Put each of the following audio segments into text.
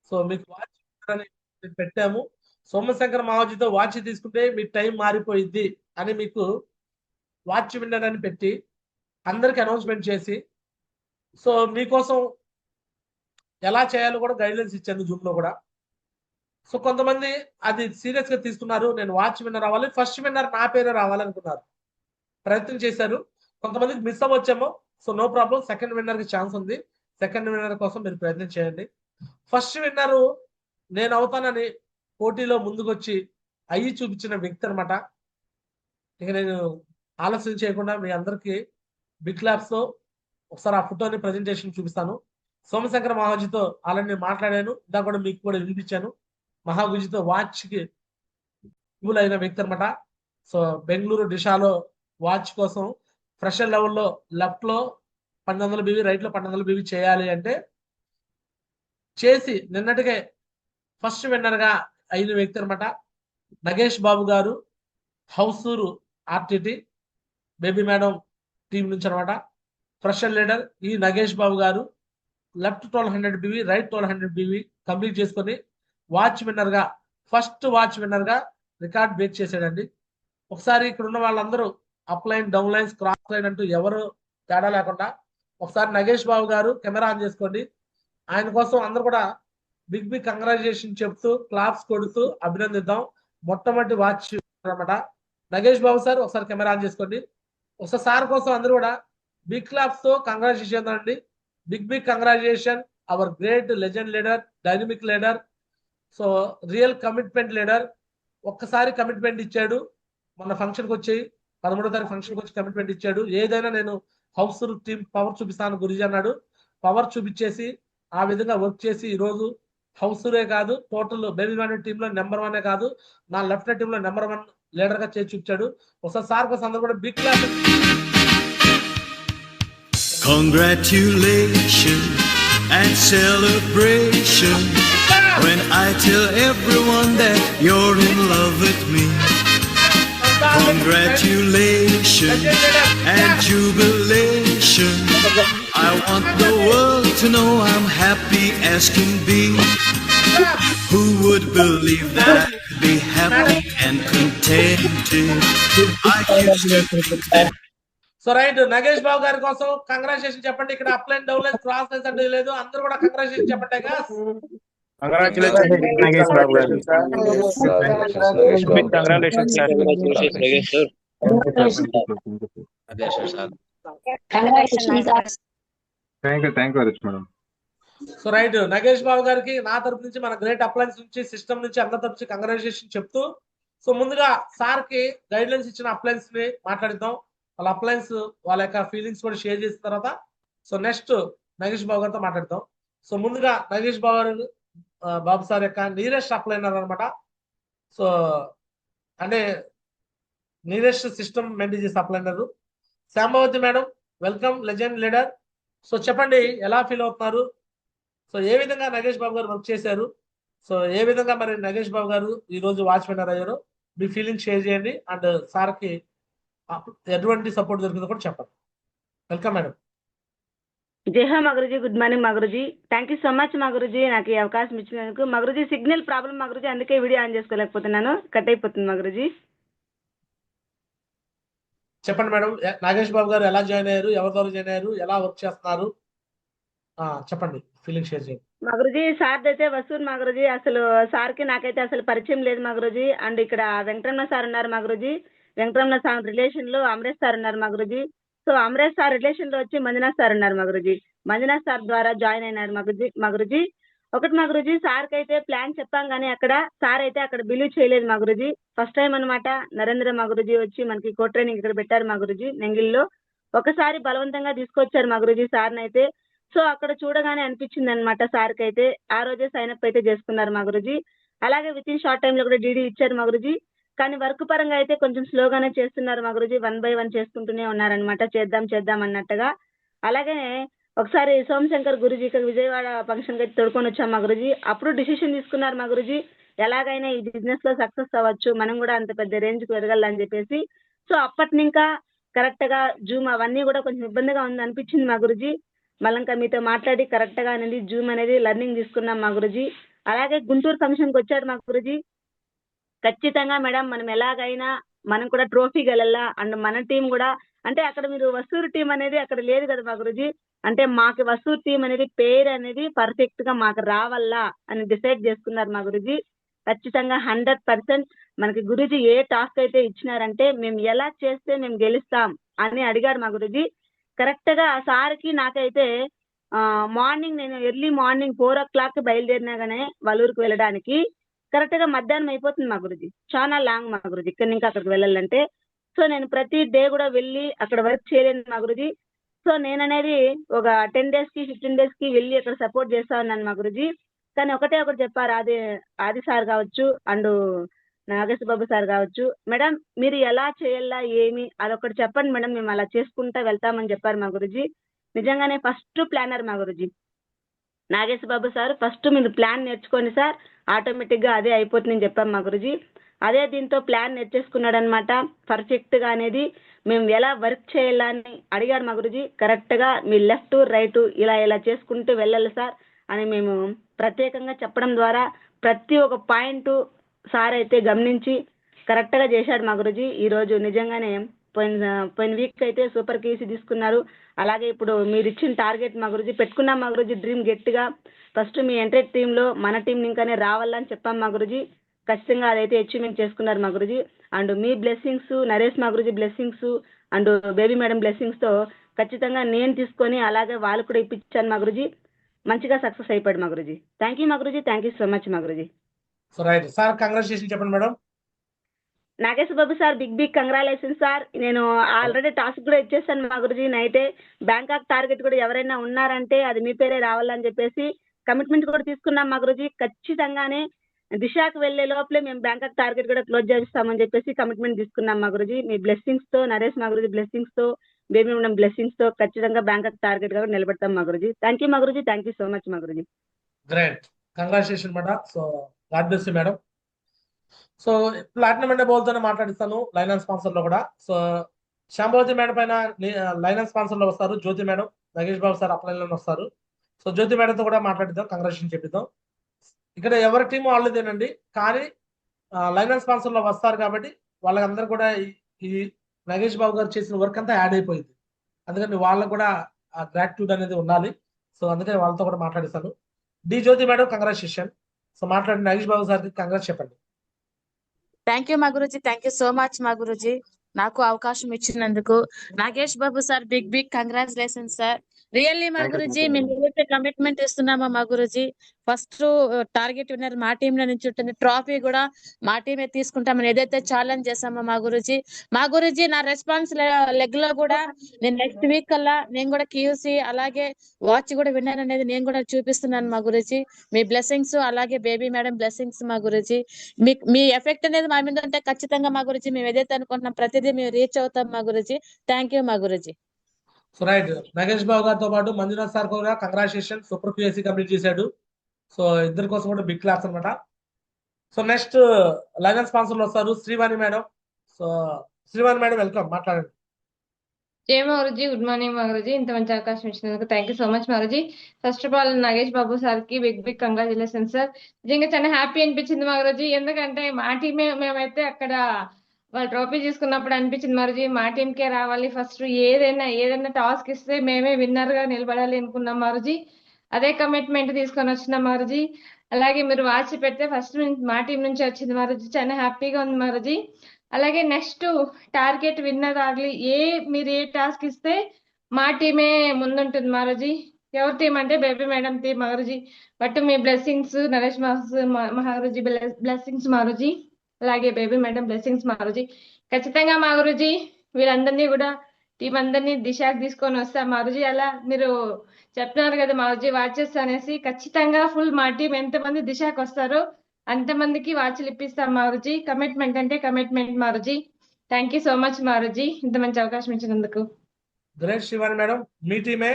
So మీకు watch అని పెట్టాము. సోమశంకర్ మహాజీతో వాచ్ తీసుకుంటే మీ టైం మారిపోయింది అని మీకు వాచ్ విన్నర్ అని పెట్టి అందరికి అనౌన్స్మెంట్ చేసి, సో మీకోసం ఎలా చేయాలో కూడా గైడ్లైన్స్ ఇచ్చాను జూమ్ లో కూడా. సో కొంతమంది అది సీరియస్ గా తీసుకున్నారు. నేను వాచ్ విన్నర్ అవ్వాలి, ఫస్ట్ విన్నర్ నా పేరే రావాలనుకున్నారు, ప్రయత్నం చేశారు. కొంతమందికి మిస్ అవ్వచ్చేమో. So no problem, second winner కి ఛాన్స్ ఉంది. సెకండ్ విన్నర్ కోసం మీరు ప్రయత్నం చేయండి. ఫస్ట్ విన్నర్ నేను అవుతానని పోటీలో ముందుకొచ్చి అయ్యి చూపించిన వ్యక్తి అనమాట. ఇక నేను ఆలస్యం చేయకుండా మీ అందరికి బిగ్ క్లాప్స్ తో ఒకసారి ఆ ఫోటోని ప్రజెంటేషన్ చూపిస్తాను. సోమశంకర మహాగుజితో ఆల్రెడీ నేను మాట్లాడాను, ఇందా కూడా మీకు కూడా వినిపించాను. మహాగుజితో వాచ్ కి అయిన వ్యక్తి అనమాట. సో బెంగళూరు డిషాలో వాచ్ కోసం ఫ్రెషర్ లెవెల్లో లెఫ్ట్ లో 1200 బీవీ, రైట్ లో 1200 బీవీ చేయాలి అంటే చేసి నిన్నటికే ఫస్ట్ విన్నర్ గా అయిన వ్యక్తి అనమాట Nagesh Babu garu, Hosur RTT baby madam team నుంచి అనమాట. ఫ్రెషర్ లీడర్ ఈ Nagesh Babu garu left 1200 BV, right 1200 BV complete చేసుకొని వాచ్ విన్నర్ గా, ఫస్ట్ వాచ్ విన్నర్ గా రికార్డ్ బ్రేక్ చేశాడండి. ఒకసారి ఇక్కడ ఉన్న వాళ్ళందరూ up line, down lines, cross line అంటూ ఎవరు తేడా లేకుండా ఒకసారి నగేష్ బాబు గారు కెమెరా ఆన్ చేసుకోండి. ఆయన కోసం అందరూ కూడా బిగ్ బిగ్ కంగ్రాచులేషన్ చెప్తూ క్లాప్స్ కొడుతూ అభినందిద్దాం. మొట్టమొదటి వాచ్ అనమాట నగేష్ బాబు సార్. ఒకసారి కెమెరా ఆన్ చేసుకోండి. ఒకసారి సార్ కోసం అందరూ కూడా బిగ్ క్లాప్స్ తో కంగ్రాచులేషన్ అండి. Big big congratulation our great legend leader, dynamic leader, so real commitment leader. ఒక్కసారి కమిట్మెంట్ ఇచ్చాడు. మన ఫంక్షన్కి వచ్చి 13వ తారీఖు ఫంక్షన్కి వచ్చి కమిట్మెంట్ ఇచ్చాడు. ఏదైనా నేను హౌస్ టీం పవర్ చూపిస్తాను గురుజీ అన్నాడు. పవర్ చూపించేసి ఆ విధంగా వర్క్ చేసి ఈ రోజు హౌసూరే కాదు, టోటల్ బేబీ మ్యాన్ టీమ్ లో నెంబర్ 1 కాదు, నా లెఫ్ట్ టీమ్ లో నెంబర్ 1 లీడర్ గా చేసి చూపించాడు. ఒకసారి సార్ కోసం అందరూ కూడా big claps. Congratulations and celebration when I tell everyone that you're in love with me. Congratulations and jubilation. I want the world to know I'm happy as can be. Who would believe that I could be happy and contented? I used to. So right, Nagesh Babu గారి కోసం congratulation చెప్పండి. ఇక్కడ up line, down line, cross lines అంటే లేదు, అందరూ కూడా congratulation చెప్పండి. So right, Nagesh బాబు గారికి నా తరపు నుంచి, మన గ్రేట్ అప్లయన్స్ నుంచి, సిస్టమ్ నుంచి అందరి తరపు నుంచి కంగ్రాచులేషన్ చెప్తూ, సో ముందుగా సార్ కి గైడ్ లైన్స్ ఇచ్చిన అప్లయన్స్ ని మాట్లాడిద్దాం. వాళ్ళ అప్లయన్స్ వాళ్ళ యొక్క ఫీలింగ్స్ కూడా షేర్ చేసిన తర్వాత సో నెక్స్ట్ నగేష్ బాబు గారితో మాట్లాడతాం. సో ముందుగా నగేష్ బాబు గారు, బాబు సార్ యొక్క నీరెస్ట్ అప్లైనర్ అనమాట. సో అంటే నీరెస్ట్ సిస్టమ్ మెయింటైన్ చేసే upliner. Shambhavati madam, welcome, legend leader. So చెప్పండి, ఎలా ఫీల్ అవుతున్నారు? సో ఏ విధంగా నగేష్ బాబు గారు వర్క్ చేశారు? సో ఏ విధంగా మరి నగేష్ బాబు గారు ఈ రోజు వాచ్ విన్నర్ అయ్యారు? మీ ఫీలింగ్ షేర్ చేయండి. అండ్ సార్ కి ఎటువంటి సపోర్ట్ దొరికిందో కూడా చెప్పండి. Welcome madam. జై హో మగురుజీ, గుడ్ మార్నింగ్ మగురుజీ. థ్యాంక్ యూ సో మచ్ మగురుజీ, నాకు ఈ అవకాశం ఇచ్చినందుకు. మగురుజీ సిగ్నల్ ప్రాబ్లం మగురుజీ, అందుకే వీడియో ఆన్ చేసుకోలేకపోతున్నాను, కట్ అయిపోతుంది మగురుజీ. చెప్పండి మేడం, నాగేష్ బాబు గారు ఎలా జాయిన్ అయ్యారు, ఎవరి ద్వారా జాయిన్ అయ్యారు, ఎలా వర్క్ చేస్తున్నారు, చెప్పండి, ఫీలింగ్ షేర్ చేయండి. మగురుజీ సార్ అయితే వసూర్ మగురుజీ, అసలు సార్కి నాకైతే అసలు పరిచయం లేదు మగురుజీ. అండ్ ఇక్కడ వెంకటరమణ సార్ ఉన్నారు మగురుజీ, వెంకటరమణ సార్ రిలేషన్ లో అమరేష్ సార్ ఉన్నారు మగురుజీ. సో అమరేష్ సార్ రిలేషన్ లో వచ్చి మంజునాథ్ సార్ ఉన్నారు మగురుజీ. మంజునాథ్ సార్ ద్వారా జాయిన్ అయినారు మగురుజీ. ఒకటి మగురుజీ, సార్ కి అయితే ప్లాన్ చెప్పాం కానీ అక్కడ సార్ అయితే అక్కడ బిలీవ్ చేయలేదు మగురుజీ. ఫస్ట్ టైం అనమాట నరేంద్ర మగురుజీ వచ్చి మనకి కో ట్రైనింగ్ ఇక్కడ పెట్టారు మగురుజీ నెంగిల్లో. ఒకసారి బలవంతంగా తీసుకొచ్చారు మగురుజీ సార్ని అయితే. సో అక్కడ చూడగానే అనిపించింది అనమాట సార్కి అయితే. ఆ రోజే సైన్ అప్ అయితే చేసుకున్నారు మగురుజీ. అలాగే విత్ ఇన్ షార్ట్ టైమ్ లో కూడా డీడీ ఇచ్చారు మగురుజీ. కానీ వర్క్ పరంగా అయితే కొంచెం స్లోగానే చేస్తున్నారు మగురుజీ, 1 by 1 చేసుకుంటూనే ఉన్నారనమాట, చేద్దాం అన్నట్టుగా. అలాగే ఒకసారి సోమశంకర్ గురుజీ విజయవాడ ఫంక్షన్ కి తోడుకొని వచ్చాం మగురుజీ. అప్పుడు డిసిషన్ తీసుకున్నారు మగురుజీ, ఎలాగైనా ఈ బిజినెస్ లో సక్సెస్ అవ్వచ్చు, మనం కూడా అంత పెద్ద రేంజ్ కు ఎదగాలని చెప్పేసి. సో అప్పటి ఇంకా కరెక్ట్ గా జూమ్ అవన్నీ కూడా కొంచెం ఇబ్బందిగా ఉంది అనిపించింది మగురుజీ. మళ్ళీ మీతో మాట్లాడి కరెక్ట్ గా అనేది జూమ్ అనేది లెర్నింగ్ తీసుకున్నాం మగురుజీ. అలాగే గుంటూరు ఫంక్షన్కి వచ్చాడు మా గురుజీ. ఖచ్చితంగా మేడం మనం ఎలాగైనా మనం కూడా ట్రోఫీ గెలల్లా అండ్ మన టీం కూడా అంటే అక్కడ మీరు వసూరు టీం అనేది అక్కడ లేదు కదా మా గురుజీ. అంటే మాకు వసూరు టీం అనేది పేరు అనేది పర్ఫెక్ట్ గా మాకు రావాలా అని డిసైడ్ చేసుకున్నారు మా గురుజీ. ఖచ్చితంగా 100% మనకి గురుజీ ఏ టాస్క్ అయితే ఇచ్చినారంటే మేము ఎలా చేస్తే మేము గెలుస్తాం అని అడిగాడు మా గురుజీ. కరెక్ట్ గా ఆ సార్కి నాకైతే మార్నింగ్ నేను ఎర్లీ మార్నింగ్ 4 o'clock బయలుదేరినాగానే వలూరుకు వెళ్ళడానికి కరెక్ట్ గా మధ్యాహ్నం అయిపోతుంది మా గురుజీ. చాలా లాంగ్ మా గురుజీ ఇక్కడ నుంచి అక్కడికి వెళ్ళాలంటే. సో నేను ప్రతి డే కూడా వెళ్ళి అక్కడ వర్క్ చేయలేను మా గురుజీ. సో నేను అనేది ఒక 10 days కి 15 days కి వెళ్ళి అక్కడ సపోర్ట్ చేస్తా ఉన్నాను మా గురుజీ. కానీ ఒకటే ఒకటి చెప్పారు, ఆది సార్ కావచ్చు అండ్ నాగేశ్వర బాబు సార్ కావచ్చు, మేడం మీరు ఎలా చేయాలా ఏమి అదొకటి చెప్పండి మేడం, మేము అలా చేసుకుంటా వెళ్తామని చెప్పారు మా గురుజీ. నిజంగానే ఫస్ట్ ప్లానర్ మా గురుజీ నాగేశ్వర బాబు సార్. ఫస్ట్ మీరు ప్లాన్ నేర్చుకోండి సార్, ఆటోమేటిక్ గా అదే అయిపోతుందని చెప్పాం మా గురుజీ. అదే దీంతో ప్లాన్ నేర్చేసుకున్నాడు అనమాట పర్ఫెక్ట్ గా అనేది. మేము ఎలా వర్క్ చేయాలని అడిగాడు మా గురుజీ. కరెక్ట్ గా మీ లెఫ్ట్ రైట్ ఇలా ఇలా చేసుకుంటూ వెళ్ళాలి సార్ అని మేము ప్రత్యేకంగా చెప్పడం ద్వారా ప్రతి ఒక్క పాయింట్ సార్ అయితే గమనించి కరెక్ట్ గా చేశాడు మా గురుజీ. ఈ రోజు నిజంగానే పోయిన వీక్ అయితే సూపర్ కేసీ తీసుకున్నారు. అలాగే ఇప్పుడు మీరు ఇచ్చిన టార్గెట్ మా గురుజీ పెట్టుకున్నాం మా గురుజీ డ్రీమ్ గట్టిగా. ఫస్ట్ మీ ఎంటర్ టీంలో మన టీం ఇంకానే రావాలని చెప్పాం మా గురుజీ. ఖచ్చితంగా అదైతే అచీవ్మెంట్ చేసుకున్నారు మా గురుజీ. అండ్ మీ బ్లెస్సింగ్స్, నరేష్ మా గురుజీ blessings and baby madam blessings తో ఖచ్చితంగా నేను తీసుకొని అలాగే వాళ్ళు కూడా ఇప్పించాను మా గురుజీ. మంచిగా సక్సెస్ అయిపోయాడు మా గురుజీ. థ్యాంక్ యూ మా గురుజీ, థ్యాంక్ యూ సో మచ్ మా Guruji. So right sir, congratulation చెప్పండి madam. Nageswara Babu sir big congratulation sir. నేను ఆల్రెడీ టాస్క్ కూడా ఇచ్చేసాను మా గురుజీ. నైతే బ్యాంకాక్ టార్గెట్ కూడా ఎవరైనా ఉన్నారంటే అది మీ పేరే రావాలని చెప్పేసి కమిట్మెంట్ కూడా తీసుకున్నాం మా గురుజీ. ఖచ్చితంగానే దిశాకు వెళ్లే లోపలే మేము బ్యాంకాక్ టార్గెట్ కూడా క్లోజ్ చేస్తామని చెప్పేసి కమిట్మెంట్ తీసుకున్నాం మా గురుజీ. మీ బ్లెస్సింగ్స్ తో, నరేష్ మా గురుజీ బ్లెస్సింగ్స్ తో, బేబీ మేడం బ్లెస్సింగ్స్ తో ఖచ్చితంగా బ్యాంకాక్ టార్గెట్ కూడా నిలబెడతాం మా గురుజీ. థ్యాంక్ యూ మా గురుజీ, థ్యాంక్ యూ సో మచ్ మా గురుజీ. Great, congratulation madam. So god bless you madam. So platinum అంటే బోల్తోనే మాట్లాడిస్తాను లైన్ అండ్ స్పాన్సర్ లో కూడా. సో శాంభవతి మేడం పైన లైన్ అండ్ స్పాన్సర్ లో వస్తారు Jyoti madam, Nagesh Babu sir upline లో వస్తారు. సో జ్యోతి మేడంతో కూడా మాట్లాడిద్దాం, కంగ్రాచులేషన్ చెప్పిద్దాం. ఇక్కడ ఎవరి టీము వాళ్ళదేనండి, కానీ లైన్ అండ్ స్పాన్సర్ లో వస్తారు కాబట్టి వాళ్ళందరూ కూడా ఈ నగేష్ బాబు గారు చేసిన వర్క్ అంతా యాడ్ అయిపోయింది. అందుకని వాళ్ళకు కూడా ఆ గ్రాటిట్యూడ్ అనేది ఉండాలి. సో అందుకని వాళ్ళతో కూడా మాట్లాడిస్తాను. D Jyoti madam congratulation. So మాట్లాడి నగేష్ బాబు సార్కి కంగ్రాట్స్ చెప్పండి. థ్యాంక్ యూ మా గురుజీ, థ్యాంక్ యూ సో మచ్ మా గురుజీ నాకు అవకాశం ఇచ్చినందుకు. Nagesh Babu sir big congratulation sir. Really మా గురుజీ మేము ఏదైతే కమిట్మెంట్ ఇస్తున్నామో మా గురుజీ ఫస్ట్ టార్గెట్ విన్నర్ మా టీంలో నుంచి ఉంటుంది, ట్రాఫీ కూడా మా టీమే తీసుకుంటామని ఏదైతే ఛాలెంజ్ చేసామో మా గురుజీ నా రెస్పాన్స్ లెగ్ లో కూడా నేను నెక్స్ట్ వీక్ కల్లా నేను కూడా క్యూసీ అలాగే వాచ్ కూడా విన్నర్ అనేది నేను కూడా చూపిస్తున్నాను మా గురుజీ. మీ బ్లెస్సింగ్స్ అలాగే బేబీ మేడం బ్లెస్సింగ్స్ మా గురుజీ. మీ ఎఫెక్ట్ అనేది మా మీద ఉంటే ఖచ్చితంగా మా గురుజీ మేము ఏదైతే అనుకుంటున్నాం ప్రతిదీ మేము రీచ్ అవుతాం మా గురుజీ. థ్యాంక్ యూ మా గురుజీ. సో రైట్, నగేష్ బాబు గారితో పాటు మంజునాథ్ సార్ కూడా కంగ్రాచులేషన్, సూపర్ క్యూఎస్సీ కంప్లీట్ చేశాడు. సో ఇద్దరి కోసం కూడా బిగ్ క్లాస్ అనమాట. So next line and sponsor లో వస్తారు Srivani madam. So Srivani madam welcome, మాట్లాడండి. జై మాగురుజీ, గుడ్ మార్నింగ్ మాగురుజీ. ఇంత మంచి అవకాశం ఇచ్చినందుకు థ్యాంక్ యూ సో మచ్ మాగురుజీ. First of all Nagesh Babu sir కి బిగ్ కంగ్రాచులేషన్ సార్. నిజంగా చాలా హ్యాపీ అనిపించింది మాగురుజీ. ఎందుకంటే మా టీమే మేమైతే అక్కడ వాళ్ళు ట్రోఫీ తీసుకున్నప్పుడు అనిపించింది మాగురుజీ మా టీంకే రావాలి ఫస్ట్, ఏదైనా టాస్క్ ఇస్తే మేమే విన్నర్ గా నిలబడాలి అనుకున్నాం మాగురుజీ. అదే కమిట్మెంట్ తీసుకొని వచ్చినాం మాగురుజీ. అలాగే మీరు వాచ్ పెడితే ఫస్ట్ మా టీం నుంచి వచ్చింది మాగురుజీ, చాలా హ్యాపీగా ఉంది మాగురుజీ. అలాగే నెక్స్ట్ టార్గెట్ విన్నర్ ఆగలి మీరు ఏ టాస్క్ ఇస్తే మా టీమే ముందుంటుంది మారుజీ. ఎవరి టీం అంటే బేబీ మేడం టీం మారుజీ. బట్ మీ బ్లెస్సింగ్స్ నరేష్ మహారుజీ బ్లెస్సింగ్స్ మారుజీ, అలాగే బేబీ మేడం బ్లెస్సింగ్స్ మారుజీ. ఖచ్చితంగా మాగురుజీ వీళ్ళందరినీ కూడా టీం అందరినీ దిశకు తీసుకొని వస్తాం మారుజీ. అలా మీరు చెప్తున్నారు కదా మారుజీ వాచెస్ అనేసి, ఖచ్చితంగా ఫుల్ మా టీం ఎంతమంది దిశకు వస్తారో అంతమందికి వాచ్లు ఇప్పిస్తాం మారుజీ. కమిట్మెంట్ అంటే కమిట్మెంట్ మారుజీ. థ్యాంక్ యూ సో మచ్ మారుజీ ఇంత మంచి అవకాశం ఇచ్చినందుకు. గ్రేట్ శివాని మేడం, మీ టీమే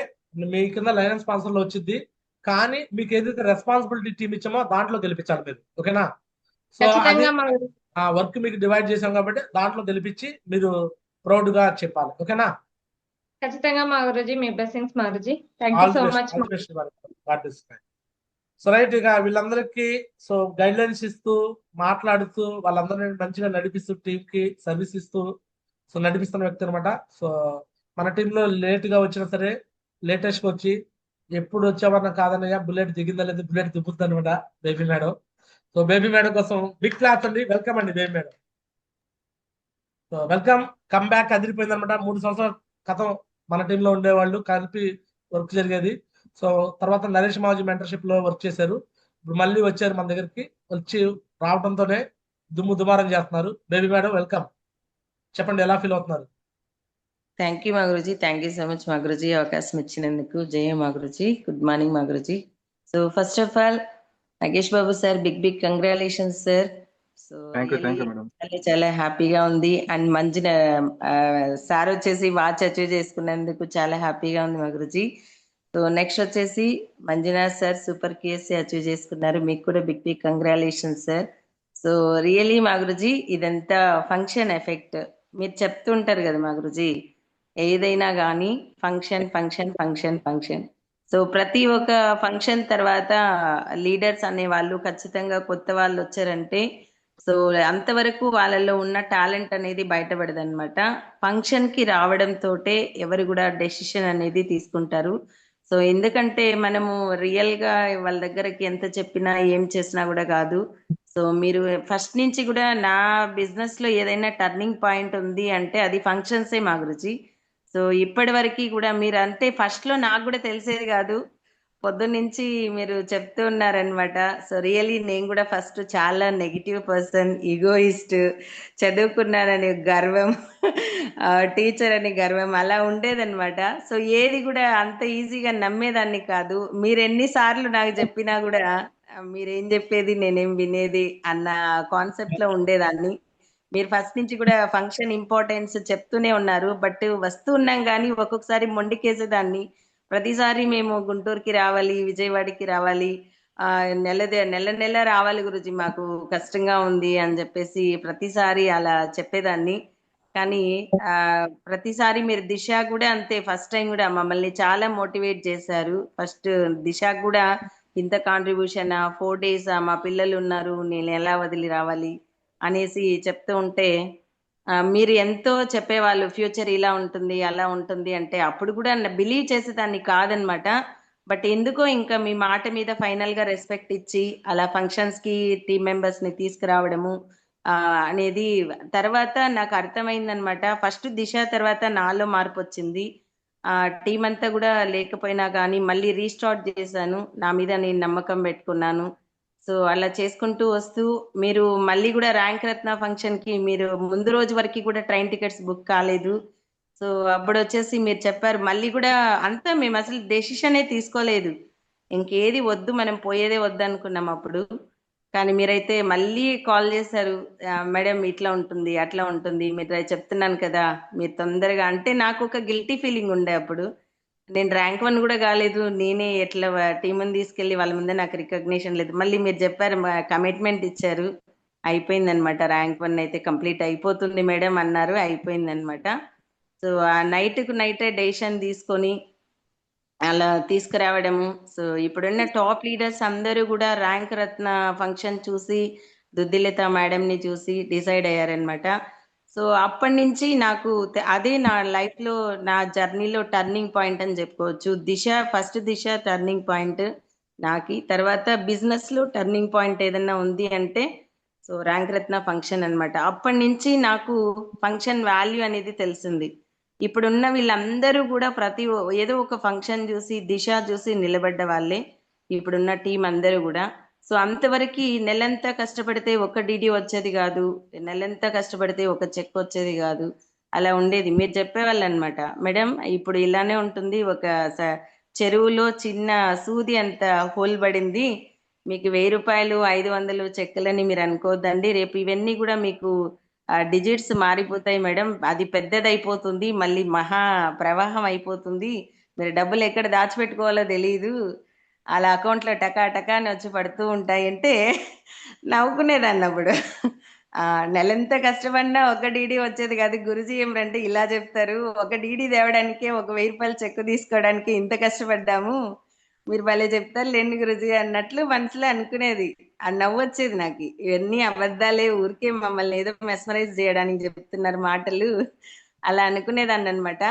మీ కింద లైన్ అండ్ స్పాన్సర్ లో వచ్చింది, కానీ మీకు ఏదైతే రెస్పాన్సిబిలిటీ టీం ఇచ్చామో దాంట్లో గెలిపించాలి మీరు, ఓకేనా? సో ఆ వర్క్ మీకు డివైడ్ చేసాం కాబట్టి దాంట్లో గెలిపించి మీరు ప్రౌడ్ గా చెప్పాలి, ఓకేనా? ఖచ్చితంగా మారుజీ, మీ బ్లెస్సింగ్స్ మారుజీ. Thank you so much. So right, ఇక వీళ్ళందరికీ సో గైడ్ లైన్స్ ఇస్తూ మాట్లాడుతూ వాళ్ళందరినీ మంచిగా నడిపిస్తూ టీమ్ కి సర్వీస్ ఇస్తూ సో నడిపిస్తున్న వ్యక్తి అనమాట. సో మన టీంలో లేట్ గా వచ్చినా సరే లేటెస్ట్ వచ్చి ఎప్పుడు వచ్చామన్నా కాదన్నయ్య, బుల్లెట్ దిగిందా లేదు, బుల్లెట్ దిగుతుంది అనమాట baby madam. So baby madam కోసం బిగ్ క్లాస్ అండి, వెల్కమ్ అండి baby madam. So welcome, come back అదిరిపోయింది అనమాట. 3 సంవత్సరాల క్రితం మన టీంలో ఉండేవాళ్ళు, కలిపి వర్క్ జరిగేది. సో తర్వాత నరేష్ మాజీ మెంటర్షిప్ లో వర్క్ చేశారు. ఇప్పుడు మళ్ళీ వచ్చారు మన దగ్గరికి, వచ్చి రావడంతోనే దుమ్ము దుమారం చేస్తున్నారు. బేబీ మేడం వెల్కమ్, చెప్పండి ఎలా ఫీల్ అవుతున్నారు? థ్యాంక్ యూ మా గురుజీ, థ్యాంక్ యూ సో మచ్ మా గురుజీ, అవకాశం ఇచ్చినందుకు. జయ మా గురుజీ, గుడ్ మార్నింగ్ మా Guruji. So first of all Nagesh Babu sir, big congratulations sir. So చాలా హ్యాపీగా ఉంది. అండ్ మంచి సార్ వచ్చేసి వాచ్ అచీవ్ చేసుకున్నందుకు చాలా హ్యాపీగా ఉంది మా గురుజీ. సో నెక్స్ట్ వచ్చేసి Manjunath sir super KSC achieve చేసుకున్నారు, మీకు కూడా big congratulations sir. So really మా గురుజీ ఇదంతా ఫంక్షన్ ఎఫెక్ట్. మీరు చెప్తుంటారు కదా మా గురుజీ, ఏదైనా కానీ function function function function. So ప్రతి ఒక్క ఫంక్షన్ తర్వాత లీడర్స్ అనే వాళ్ళు ఖచ్చితంగా కొత్త వాళ్ళు వచ్చారంటే సో అంతవరకు వాళ్ళలో ఉన్న టాలెంట్ అనేది బయటపడదు అనమాట. ఫంక్షన్ కి రావడంతో ఎవరు కూడా డెసిషన్ అనేది తీసుకుంటారు. సో ఎందుకంటే మనము రియల్ గా వాళ్ళ దగ్గరకి ఎంత చెప్పినా ఏం చేసినా కూడా కాదు. సో మీరు ఫస్ట్ నుంచి కూడా నా బిజినెస్ లో ఏదైనా టర్నింగ్ పాయింట్ ఉంది అంటే అది ఫంక్షన్సే మా గురుజీ. సో ఇప్పటి వరకు కూడా మీరు అంటే ఫస్ట్ లో నాకు కూడా తెలిసేది కాదు, పొద్దున్నుంచి మీరు చెప్తూ ఉన్నారనమాట. సో రియలీ నేను కూడా ఫస్ట్ చాలా నెగిటివ్ పర్సన్, ఈగోయిస్ట్, చదువుకున్నానని గర్వం, టీచర్ అని గర్వం, అలా ఉండేదన్నమాట. సో ఏది కూడా అంత ఈజీగా నమ్మేదాన్ని కాదు. మీరు ఎన్నిసార్లు నాకు చెప్పినా కూడా మీరేం చెప్పేది నేనేం వినేది అన్న కాన్సెప్ట్ లో ఉండేదాన్ని. మీరు ఫస్ట్ నుంచి కూడా ఫంక్షన్ ఇంపార్టెన్స్ చెప్తూనే ఉన్నారు. బట్ వస్తూ ఉన్నాం కానీ ఒక్కొక్కసారి మొండికేసేదాన్ని. ప్రతిసారి మేము గుంటూరుకి రావాలి, విజయవాడకి రావాలి, నెల నెల రావాలి గురుజీ, మాకు కష్టంగా ఉంది అని చెప్పేసి ప్రతిసారి అలా చెప్పేదాన్ని. కానీ ప్రతిసారి మీరు దిశ కూడా అంతే, ఫస్ట్ టైం కూడా మమ్మల్ని చాలా మోటివేట్ చేశారు. ఫస్ట్ దిశ కూడా ఇంత కాంట్రిబ్యూషన్ 4 days మా పిల్లలు ఉన్నారు, నేను ఎలా వదిలి రావాలి అనేసి చెప్తూ ఉంటే మీరు ఎంతో చెప్పేవాళ్ళు, ఫ్యూచర్ ఇలా ఉంటుంది అలా ఉంటుంది అంటే అప్పుడు కూడా బిలీవ్ చేసేదాన్ని కాదనమాట. బట్ ఎందుకో ఇంకా మీ మాట మీద ఫైనల్ గా రెస్పెక్ట్ ఇచ్చి అలా ఫంక్షన్స్ కి టీమ్ మెంబర్స్ ని తీసుకురావడము అనేది తర్వాత నాకు అర్థమైందనమాట. ఫస్ట్ దిశ తర్వాత నాలో మార్పు వచ్చింది. టీం అంతా కూడా లేకపోయినా కానీ మళ్ళీ రీస్టార్ట్ చేశాను, నా మీద నేను నమ్మకం పెట్టుకున్నాను. సో అలా చేసుకుంటూ వస్తూ మీరు మళ్ళీ కూడా ర్యాంక్ రత్న ఫంక్షన్ కి మీరు ముందు రోజు వరకు కూడా ట్రైన్ టికెట్స్ బుక్ కాలేదు. సో అప్పుడు వచ్చేసి మీరు చెప్పారు, మళ్ళీ కూడా అంతా మేము అసలు డెసిషనే తీసుకోలేదు, ఇంకేది వద్దు మనం పోయేదే వద్దు అనుకున్నాం అప్పుడు. కానీ మీరైతే మళ్ళీ కాల్ చేశారు, మేడం ఇట్లా ఉంటుంది అట్లా ఉంటుంది, మీరు చెప్తున్నాను కదా మీరు తొందరగా అంటే నాకు ఒక గిల్టీ ఫీలింగ్ ఉండే అప్పుడు. నేను ర్యాంక్ 1 కూడా కాలేదు, నేనే ఎట్లా టీంని తీసుకెళ్లి వాళ్ళ ముందే నాకు రికగ్నిషన్ లేదు. మళ్ళీ మీరు చెప్పారు, కమిట్మెంట్ ఇచ్చారు, అయిపోయింది అనమాట. ర్యాంక్ 1 అయితే కంప్లీట్ అయిపోతుంది మేడం అన్నారు, అయిపోయింది అనమాట. సో ఆ నైట్కు నైటే డెసిషన్ తీసుకొని అలా తీసుకురావడము. సో ఇప్పుడున్న టాప్ లీడర్స్ అందరూ కూడా ర్యాంక్ రత్న ఫంక్షన్ చూసి దుద్దిలత మేడం ని చూసి డిసైడ్ అయ్యారనమాట. సో అప్పటి నుంచి నాకు అదే నా లైఫ్ లో నా జర్నీలో టర్నింగ్ పాయింట్ అని చెప్పుకోవచ్చు. ఫస్ట్ దిశ టర్నింగ్ పాయింట్ నాకి. తర్వాత బిజినెస్ లో టర్నింగ్ పాయింట్ ఏదన్నా ఉంది అంటే సో ర్యాంక్ రత్న ఫంక్షన్ అనమాట. అప్పటి నుంచి నాకు ఫంక్షన్ వాల్యూ అనేది తెలిసింది. ఇప్పుడున్న వీళ్ళందరూ కూడా ఏదో ఒక ఫంక్షన్ చూసి దిశ చూసి నిలబడ్డ వాళ్ళే ఇప్పుడున్న టీం అందరూ కూడా. సో అంతవరకు నెలంతా కష్టపడితే ఒక డీడీ వచ్చేది కాదు, నెలంతా కష్టపడితే ఒక చెక్ వచ్చేది కాదు, అలా ఉండేది. మీరు చెప్పేవాళ్ళు అనమాట, మేడం ఇప్పుడు ఇలానే ఉంటుంది, ఒక చెరువులో చిన్న సూది అంత హోల్ పడింది, మీకు 1000 రూపాయలు 500 చెక్కులని మీరు అనుకోవద్దండి, రేపు ఇవన్నీ కూడా మీకు డిజిట్స్ మారిపోతాయి మేడం, అది పెద్దదైపోతుంది, మళ్ళీ మహా ప్రవాహం అయిపోతుంది, మీరు డబ్బులు ఎక్కడ దాచిపెట్టుకోవాలో తెలియదు, అలా అకౌంట్లో టకా టకా అని వచ్చి పడుతూ ఉంటాయి అంటే నవ్వుకునేదాన్ని అప్పుడు. నెలంతా కష్టపడినా ఒక డీడీ వచ్చేది కాదు. గురుజీ ఏమిటంటే ఇలా చెప్తారు, ఒక డీడీ తేవడానికే ఒక 1000 రూపాయలు చెక్ తీసుకోవడానికి ఇంత కష్టపడ్డాము, మీరు భలే చెప్తారు లేండి గురుజీ అన్నట్లు మనసులో అనుకునేది. ఆ నవ్వు వచ్చేది నాకు. ఇవన్నీ అబద్ధాలే, ఊరికే మమ్మల్ని ఏదో మెస్మరైజ్ చేయడానికి చెప్తున్నారు మాటలు అలా అనుకునేదాన్ని అనమాట.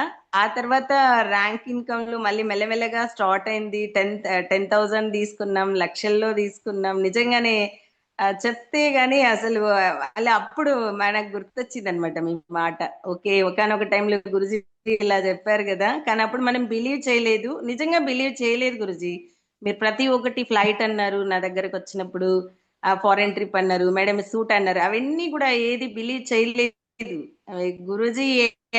ఆ తర్వాత ర్యాంక్ ఇన్కమ్లు మళ్ళీ మెల్లమెల్లగా స్టార్ట్ అయింది. 10,000 తీసుకున్నాం, లక్షల్లో తీసుకున్నాం. నిజంగానే చెప్తే గానీ అసలు అలా అప్పుడు మనకు గుర్తొచ్చింది అనమాట మీ మాట. ఓకే, ఒకానొక టైంలో గురుజీ ఇలా చెప్పారు కదా, కానీ అప్పుడు మనం బిలీవ్ చేయలేదు. నిజంగా బిలీవ్ చేయలేదు గురుజీ. మీరు ప్రతి ఒక్కటి ఫ్లైట్ అన్నారు నా దగ్గరకు వచ్చినప్పుడు, ఫారెన్ ట్రిప్ అన్నారు, మేడం సూట్ అన్నారు, అవన్నీ కూడా ఏది బిలీవ్ చేయలేదు. గురుజీ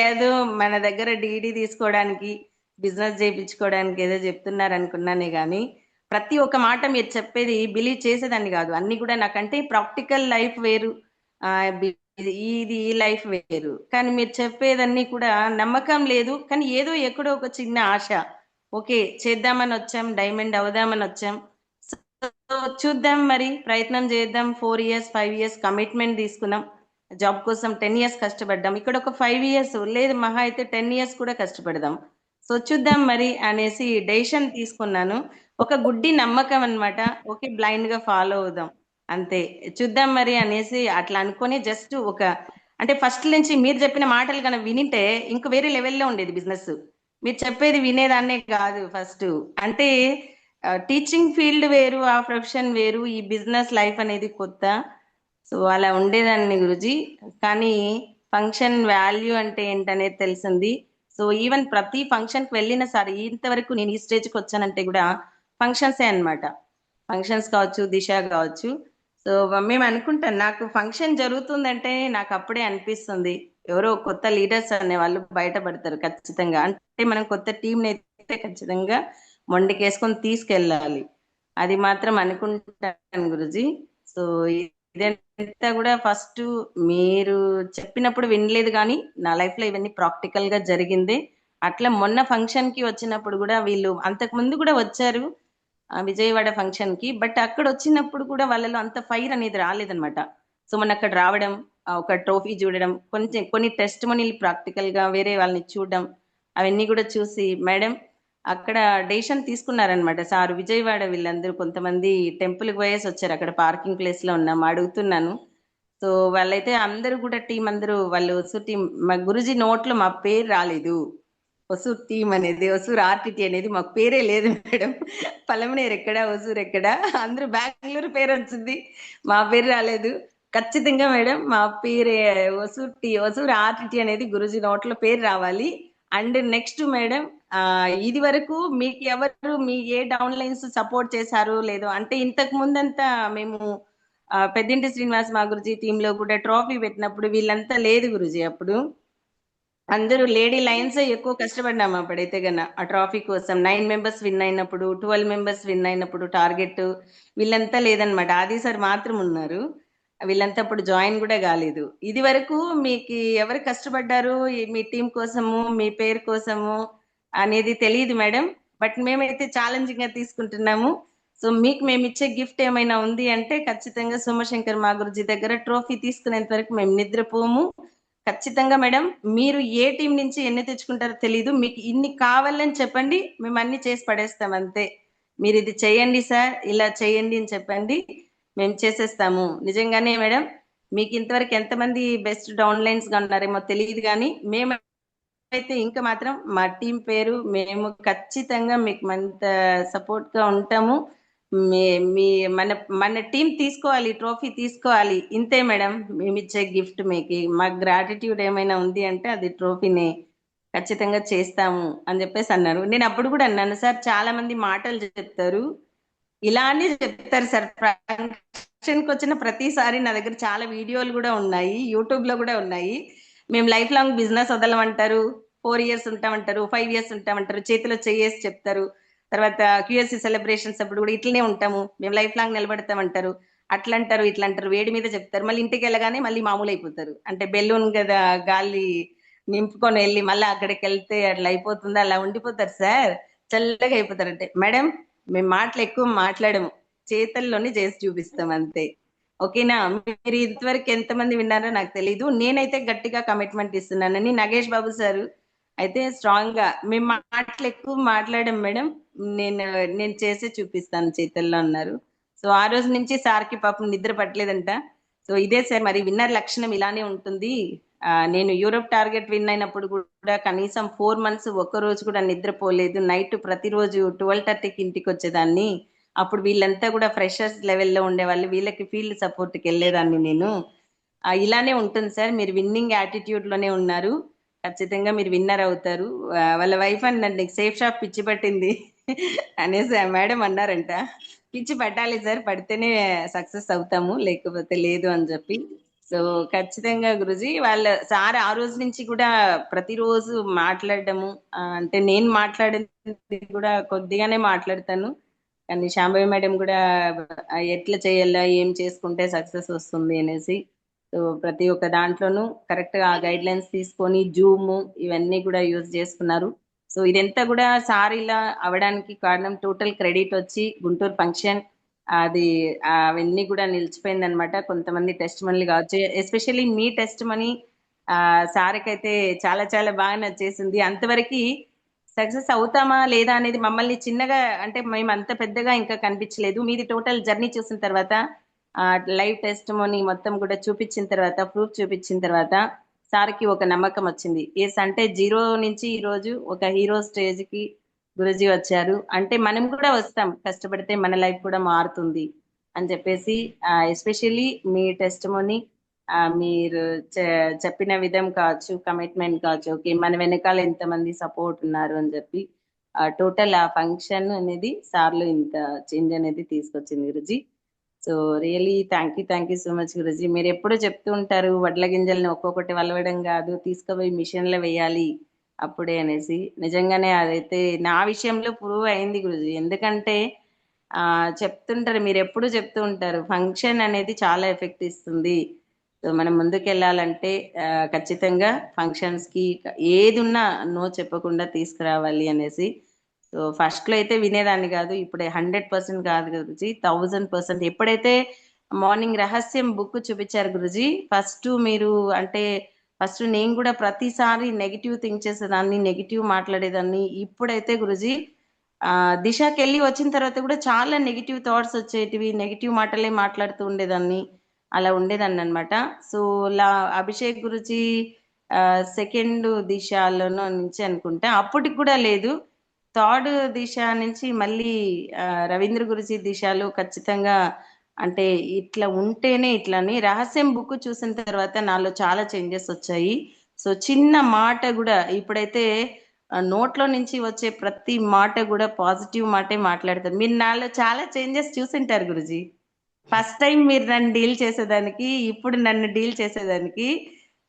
ఏదో మన దగ్గర డీడీ తీసుకోవడానికి, బిజినెస్ చేయించుకోవడానికి ఏదో చెప్తున్నారు అనుకున్నానే గాని ప్రతి ఒక్క మాట మీరు చెప్పేది బిలీవ్ చేసేదాన్ని కాదు. అన్ని కూడా నాకంటే ప్రాక్టికల్ లైఫ్ వేరు, ఆ ఇది ఈ లైఫ్ వేరు. కానీ మీరు చెప్పేదన్నీ కూడా నమ్మకం లేదు, కానీ ఏదో ఎక్కడో ఒక చిన్న ఆశ. ఓకే, చేద్దామని వచ్చాం, డైమండ్ అవుదామని వచ్చాం. సో చూద్దాం, మరి ప్రయత్నం చేద్దాం. 4 years 5 years కమిట్మెంట్ తీసుకున్నాం. జాబ్ కోసం 10 years కష్టపడ్డాం. ఇక్కడ ఒక 5 years లేదు, మహా అయితే 10 years కూడా కష్టపడదాం. సో చూద్దాం మరి అనేసి డెసిషన్ తీసుకున్నాను. ఒక గుడ్డి నమ్మకం అన్నమాట. ఓకే, బ్లైండ్ గా ఫాలో అవుదాం అంతే. చూద్దాం మరి అనేసి అట్లా అనుకొని జస్ట్ అంటే ఫస్ట్ నుంచి మీరు చెప్పిన మాటలు కనుక వినింటే ఇంక వేరే లెవెల్లో ఉండేది బిజినెస్. మీరు చెప్పేది వినేదాన్నే కాదు ఫస్ట్. అంటే టీచింగ్ ఫీల్డ్ వేరు, ఆ ప్రొఫెషన్ వేరు, ఈ బిజినెస్ లైఫ్ అనేది కొత్త. సో అలా ఉండేదాన్ని గురుజీ. కానీ ఫంక్షన్ వాల్యూ అంటే ఏంటనేది తెలిసింది. సో ఈవెన్ ప్రతి ఫంక్షన్ కి వెళ్ళిన సరే, ఇంతవరకు నేను ఈ స్టేజ్ కి వచ్చానంటే కూడా ఫంక్షన్సే అన్నమాట. ఫంక్షన్స్ కావచ్చు, దిశ కావచ్చు. సో మేము అనుకుంటాం, నాకు ఫంక్షన్ జరుగుతుందంటే నాకు అప్పుడే అనిపిస్తుంది ఎవరో కొత్త లీడర్స్ అనే వాళ్ళు బయటపడతారు ఖచ్చితంగా. అంటే మనం కొత్త టీంని అయితే ఖచ్చితంగా మొండికేసుకొని తీసుకెళ్ళాలి, అది మాత్రం అనుకుంటాను గురుజీ. సో ఇదంతా కూడా ఫస్ట్ మీరు చెప్పినప్పుడు వినలేదు, కానీ నా లైఫ్ లో ఇవన్నీ ప్రాక్టికల్ గా జరిగింది. అట్లా మొన్న ఫంక్షన్ కి వచ్చినప్పుడు కూడా వీళ్ళు అంతకు ముందు కూడా వచ్చారు విజయవాడ ఫంక్షన్ కి, బట్ అక్కడ వచ్చినప్పుడు కూడా వాళ్ళలో అంత ఫైర్ అనేది రాలేదన్నమాట. సో మన అక్కడ రావడం, ఒక ట్రోఫీ చూడడం, కొంచెం కొన్ని టెస్ట్ మనీలు ప్రాక్టికల్ గా వేరే వాళ్ళని చూడడం, అవన్నీ కూడా చూసి మేడం అక్కడ డెసిషన్ తీసుకున్నారనమాట సార్. విజయవాడ వీళ్ళందరూ కొంతమంది టెంపుల్ పోయేసి వచ్చారు, అక్కడ పార్కింగ్ ప్లేస్ లో ఉన్నాం, అడుగుతున్నాను. సో వాళ్ళైతే అందరూ కూడా టీం అందరూ వాళ్ళు ఒసూర్ టీం, మా గురుజీ నోట్లో మా పేరు రాలేదు. ఒసూర్ టీం అనేది, ఒసూర్ ఆర్టిటీ అనేది మాకు పేరే లేదు మేడం. పలమనేరు ఎక్కడా, ఒసూర్ ఎక్కడా, అందరూ బెంగళూరు పేరు వచ్చింది, మా పేరు రాలేదు. ఖచ్చితంగా మేడం మా పేరే ఒసూర్ ఆర్టిటీ అనేది గురుజీ నోట్లో పేరు రావాలి. అండ్ నెక్స్ట్ మేడం, ఇది వరకు మీకు ఎవరు మీ ఏ డౌన్ లైన్స్ సపోర్ట్ చేశారు లేదో, అంటే ఇంతకు ముందంతా మేము పెద్దింటి శ్రీనివాస్ మా గురుజీ టీమ్ లో కూడా ట్రోఫీ పెట్టినప్పుడు వీళ్ళంతా లేదు గురుజీ. అప్పుడు అందరూ లేడీ లైన్స్ ఎక్కువ కష్టపడినాము అప్పుడైతే గన ఆ ట్రాఫీ కోసం. 9 members విన్ అయినప్పుడు, 12 members విన్ అయినప్పుడు టార్గెట్ వీళ్ళంతా లేదనమాట. ఆది సార్ మాత్రం ఉన్నారు, వీళ్ళంతా అప్పుడు జాయిన్ కూడా కాలేదు. ఇది వరకు మీకు ఎవరు కష్టపడ్డారు మీ టీం కోసము, మీ పేరు కోసము అనేది తెలియదు మేడం, బట్ మేమైతే ఛాలెంజింగ్ గా తీసుకుంటున్నాము. సో మీకు మేము ఇచ్చే గిఫ్ట్ ఏమైనా ఉంది అంటే ఖచ్చితంగా సోమశంకర్ మా గురుజీ దగ్గర ట్రోఫీ తీసుకునేంత వరకు మేము నిద్రపోము. ఖచ్చితంగా మేడం, మీరు ఏ టీం నుంచి ఎన్ని తెచ్చుకుంటారో తెలీదు, మీకు ఇన్ని కావాలని చెప్పండి, మేము అన్ని చేసి పడేస్తాం అంతే. మీరు ఇది చేయండి సార్, ఇలా చేయండి అని చెప్పండి, మేము చేసేస్తాము. నిజంగానే మేడం, మీకు ఇంతవరకు ఎంతమంది బెస్ట్ డౌన్ లైన్స్ గా ఉన్నారేమో తెలియదు, కానీ మేమైతే ఇంకా మాత్రం మా టీం పేరు మేము ఖచ్చితంగా మీకు మంత సపోర్ట్ గా ఉంటాము. మీ మీ మన మన టీం తీసుకోవాలి, ట్రోఫీ తీసుకోవాలి, ఇంతే మేడం. మేము ఇచ్చే గిఫ్ట్ మీకు, మా గ్రాటిట్యూడ్ ఏమైనా ఉంది అంటే అది ట్రోఫీని ఖచ్చితంగా చేస్తాము అని చెప్పేసి అన్నారు. నేను అప్పుడు కూడా అన్నాను సార్, చాలా మంది మాటలు చెప్తారు, ఇలానే చెప్తారు సార్. ఫంక్షన్కి వచ్చిన ప్రతిసారి నా దగ్గర చాలా వీడియోలు కూడా ఉన్నాయి, యూట్యూబ్ లో కూడా ఉన్నాయి. మేము లైఫ్ లాంగ్ బిజినెస్ వదలమంటారు, 4 years ఉంటామంటారు, 5 years ఉంటామంటారు, చేతిలో చేయేసి చెప్తారు. తర్వాత QSC సెలబ్రేషన్స్ అప్పుడు కూడా ఇట్లనే ఉంటాము, మేము లైఫ్ లాంగ్ నిలబడతామంటారు. అట్లా అంటారు, ఇట్లా అంటారు, వేడి మీద చెప్తారు, మళ్ళీ ఇంటికి వెళ్ళగానే మళ్ళీ మామూలు అయిపోతారు. అంటే బెలూన్ కదా, గాలి నింపుకొని వెళ్ళి మళ్ళీ అక్కడికి వెళ్తే అట్లా అయిపోతుంది, అలా ఉండిపోతారు సార్, చల్లగా అయిపోతారు. అంటే మేడం మేము మాటలు ఎక్కువ మాట్లాడము, చేతల్లోనే చేసి చూపిస్తాం అంతే. ఓకేనా? మీరు ఇంతవరకు ఎంతమంది విన్నారో నాకు తెలీదు, నేనైతే గట్టిగా కమిట్మెంట్ ఇస్తున్నానని. నగేష్ బాబు సార్ అయితే స్ట్రాంగ్ గా మేము మాటలు ఎక్కువ మాట్లాడాం మేడం. నేను నేను చేసే చూపిస్తాను చేతుల్లో అన్నారు. సో ఆ రోజు నుంచి సార్కి పాపం నిద్ర పట్టలేదంట. సో ఇదే సార్ మరి విన్నర్ లక్షణం ఇలానే ఉంటుంది. నేను యూరోప్ టార్గెట్ విన్ అయినప్పుడు కూడా కనీసం 4 months ఒక్క రోజు కూడా నిద్రపోలేదు. నైట్ ప్రతిరోజు 12:30కి ఇంటికి వచ్చేదాన్ని. అప్పుడు వీళ్ళంతా కూడా ఫ్రెషర్స్ లెవెల్లో ఉండేవాళ్ళు. వీళ్ళకి ఫీల్డ్ సపోర్ట్కి వెళ్ళేదాన్ని నేను. ఇలానే ఉంటుంది సార్. మీరు విన్నింగ్ యాటిట్యూడ్ లోనే ఉన్నారు. ఖచ్చితంగా మీరు విన్నర్ అవుతారు. వాళ్ళ వైఫ్ అన్నది సేఫ్ షాప్ పిచ్చి పట్టింది అనేసి ఆ మేడం అన్నారంట. పిచ్చి పట్టాలి సార్, పడితేనే సక్సెస్ అవుతాము, లేకపోతే లేదు అని చెప్పి. సో ఖచ్చితంగా గురుజీ వాళ్ళ సార్ ఆ రోజు నుంచి కూడా ప్రతిరోజు మాట్లాడడము. అంటే నేను మాట్లాడేది కూడా కొద్దిగానే మాట్లాడతాను, కానీ శాంభవి మేడం కూడా ఎట్లా చేయాలా, ఏం చేసుకుంటే సక్సెస్ వస్తుంది అనేసి. సో ప్రతి ఒక్క దాంట్లోనూ కరెక్ట్ గా గైడ్ లైన్స్ తీసుకొని జూమ్ ఇవన్నీ కూడా యూజ్ చేసుకున్నారు. సో ఇదంతా కూడా సార్ ఇలా అవడానికి కారణం టోటల్ క్రెడిట్ వచ్చి గుంటూరు ఫంక్షన్ అది అవన్నీ కూడా నిలిచిపోయింది అనమాట. కొంతమంది టెస్ట్ మనీలు కావచ్చు, ఎస్పెషల్లీ మీ టెస్ట్ మనీ సార్కి అయితే చాలా చాలా బాగా నచ్చేసింది. అంతవరకు సక్సెస్ అవుతామా లేదా అనేది మమ్మల్ని చిన్నగా, అంటే మేము అంత పెద్దగా ఇంకా కనిపించలేదు. మీది టోటల్ జర్నీ చూసిన తర్వాత లైవ్ టెస్ట్ మోని మొత్తం కూడా చూపించిన తర్వాత, ప్రూఫ్ చూపించిన తర్వాత సార్కి ఒక నమ్మకం వచ్చింది. ఎస్ అంటే జీరో నుంచి ఈ రోజు ఒక హీరో స్టేజ్ కి గురుజీ వచ్చారు అంటే మనం కూడా వస్తాం, కష్టపడితే మన లైఫ్ కూడా మారుతుంది అని చెప్పేసి. ఎస్పెషల్లీ మీ టెస్ట్ మోని మీరు చెప్పిన విధం కావచ్చు, కమిట్మెంట్ కావచ్చు, ఓకే మన వెనకాల ఎంతమంది సపోర్ట్ ఉన్నారు అని చెప్పి టోటల్ ఆ ఫంక్షన్ అనేది సార్లు ఇంత చేంజ్ అనేది తీసుకొచ్చింది Guruji. So really thank you so much Guruji. మీరు ఎప్పుడు చెప్తూ ఉంటారు వడ్ల గింజల్ని ఒక్కొక్కటి వలవడం కాదు, తీసుకుపోయి మిషన్ లో వేయాలి అప్పుడే అనేసి. నిజంగానే అదైతే నా విషయంలో ప్రూవ్ అయింది గురుజీ. ఎందుకంటే చెప్తుంటారు, మీరు ఎప్పుడు చెప్తూ ఉంటారు ఫంక్షన్ అనేది చాలా ఎఫెక్ట్ ఇస్తుంది. సో మనం ముందుకు వెళ్ళాలంటే ఖచ్చితంగా ఫంక్షన్స్ కి ఏది ఉన్నా నో చెప్పకుండా తీసుకురావాలి అనేసి. సో ఫస్ట్ లో అయితే వినేదాన్ని కాదు, ఇప్పుడే 100% కాదు గురుజీ, 1000%. ఎప్పుడైతే మార్నింగ్ రహస్యం బుక్ చూపించారు గురుజీ, ఫస్ట్ మీరు అంటే ఫస్ట్ నేను కూడా ప్రతిసారి నెగిటివ్ థింక్ చేసేదాన్ని, నెగిటివ్ మాట్లాడేదాన్ని. ఇప్పుడైతే గురుజీ దిశకి వెళ్ళి వచ్చిన తర్వాత కూడా చాలా నెగిటివ్ థాట్స్ వచ్చేటివి, నెగిటివ్ మాటలే మాట్లాడుతూ ఉండేదాన్ని, అలా ఉండేదాన్ని అనమాట. సో అభిషేక్ గురుజీ సెకండ్ దిశలోనో నుంచి అనుకుంటా, అప్పటికి కూడా లేదు. థర్డ్ దిశ నుంచి మళ్ళీ రవీంద్ర గురుజీ దిశలో ఖచ్చితంగా అంటే ఇట్లా ఉంటేనే ఇట్లని రహస్యం బుక్ చూసిన తర్వాత నాలో చాలా చేంజెస్ వచ్చాయి. సో చిన్న మాట కూడా ఇప్పుడైతే నోట్లో నుంచి వచ్చే ప్రతి మాట కూడా పాజిటివ్ మాటే మాట్లాడతారు. మీరు నాలో చాలా చేంజెస్ చూసింటారు గురుజీ. ఫస్ట్ టైం మీరు నన్ను డీల్ చేసేదానికి, ఇప్పుడు నన్ను డీల్ చేసేదానికి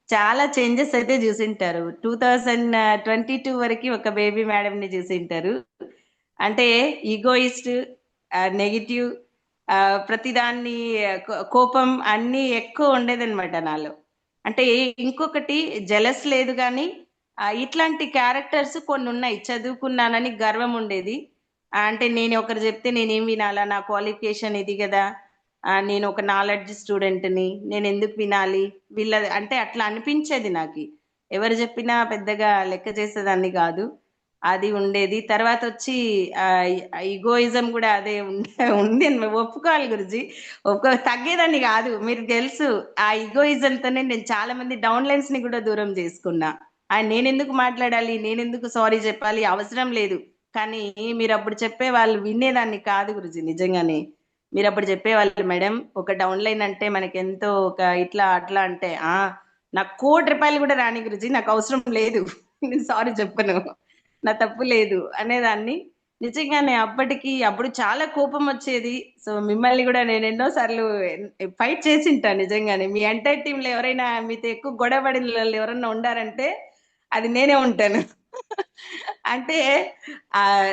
చాలా చేంజెస్ అయితే చూసింటారు. 2022 వరకు ఒక బేబీ మేడం ని చూసింటారు. అంటే ఈగోయిస్ట్, నెగిటివ్, ప్రతిదాన్ని కోపం అన్ని ఎక్కువ ఉండేదన్నమాట నాలో. అంటే ఇంకొకటి జెలస్ లేదు, కానీ ఇట్లాంటి క్యారెక్టర్స్ కొన్ని ఉన్నాయి. చదువుకున్నానని గర్వం ఉండేది. అంటే నేను ఒకరు చెప్తే నేనేం వినాలా, నా క్వాలిఫికేషన్ ఇది కదా, నేను ఒక నాలెడ్జ్ స్టూడెంట్ని, నేను ఎందుకు వినాలి వీళ్ళ అంటే, అట్లా అనిపించేది నాకు. ఎవరు చెప్పినా పెద్దగా లెక్క చేసేదాన్ని కాదు, అది ఉండేది. తర్వాత వచ్చి ఈగోయిజం కూడా అదే ఉంది అని ఒప్పుకోవాలి గురుజీ. తగ్గేదాన్ని కాదు, మీరు తెలుసు. ఆ ఈగోయిజంతోనే నేను చాలా మంది డౌన్ లైన్స్ ని కూడా దూరం చేసుకున్నా. నేనెందుకు మాట్లాడాలి, నేనెందుకు సారీ చెప్పాలి, అవసరం లేదు. కానీ మీరు అప్పుడు చెప్పే వాళ్ళు వినేదాన్ని కాదు గురుజీ. నిజంగానే మీరు అప్పుడు చెప్పేవాళ్ళు, మేడం ఒక డౌన్ లైన్ అంటే మనకి ఎంతో, ఒక ఇట్లా అట్లా అంటే నాకు ₹1,00,00,000 కూడా రాని గురుజీ, నాకు అవసరం లేదు, నేను సారీ చెప్పను, నా తప్పు లేదు అనేదాన్ని. నిజంగానే అప్పుడు చాలా కోపం వచ్చేది. సో మిమ్మల్ని కూడా నేను ఎన్నో సార్లు ఫైట్ చేసింటాను. నిజంగానే మీ ఎంటైర్ టీంలో ఎవరైనా మీతో ఎక్కువ గొడవ పడిన వాళ్ళు ఎవరైనా ఉండారంటే అది నేనే ఉంటాను. అంటే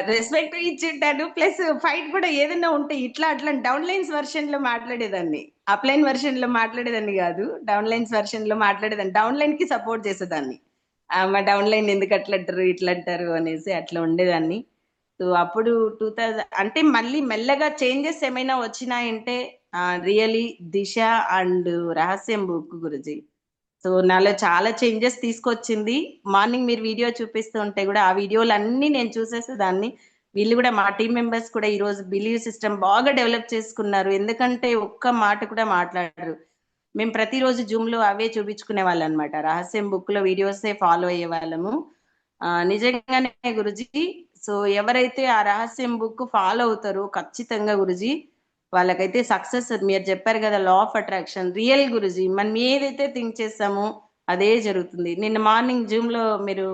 రెస్పెక్ట్ ఇచ్చింటాను, ప్లస్ ఫైట్ కూడా ఏదైనా ఉంటే ఇట్లా అట్లా డౌన్ లైన్స్ వర్షన్ లో మాట్లాడేదాన్ని, అప్లైన్ వర్షన్ లో మాట్లాడేదాన్ని కాదు, డౌన్ లైన్స్ వర్షన్ లో మాట్లాడేదాన్ని. డౌన్ లైన్ కి సపోర్ట్ చేసేదాన్ని. మా డౌన్ లైన్ ఎందుకు అట్లా అంటారు ఇట్లా అంటారు అనేసి అట్లా ఉండేదాన్ని. సో అప్పుడు 2000 అంటే మళ్ళీ మెల్లగా చేంజెస్ ఏమైనా వచ్చినాయంటే రియలీ దిశ అండ్ రహస్యం బుక్ గురుజీ. సో నాలో చాలా చేంజెస్ తీసుకొచ్చింది. మార్నింగ్ మీరు వీడియో చూపిస్తూ ఉంటే కూడా ఆ వీడియోలు అన్ని నేను చూసేసేదాన్ని. వీళ్ళు కూడా మా టీం మెంబర్స్ కూడా ఈ రోజు బిలీవ్ సిస్టమ్ బాగా డెవలప్ చేసుకున్నారు. ఎందుకంటే ఒక్క మాట కూడా మాట్లాడరు. మేము ప్రతిరోజు జూమ్ లో అవే చూపించుకునే వాళ్ళం అనమాట. రహస్యం బుక్ లో వీడియోసే ఫాలో అయ్యే వాళ్ళము. నిజంగానే గురుజీ, సో ఎవరైతే ఆ రహస్యం బుక్ ఫాలో అవుతారో ఖచ్చితంగా గురుజీ వాళ్ళకైతే సక్సెస్, మీరు చెప్పారు కదా law of attraction, real Guruji. మనం ఏదైతే థింక్ చేస్తామో అదే జరుగుతుంది. నిన్న మార్నింగ్ జూమ్ లో మీరు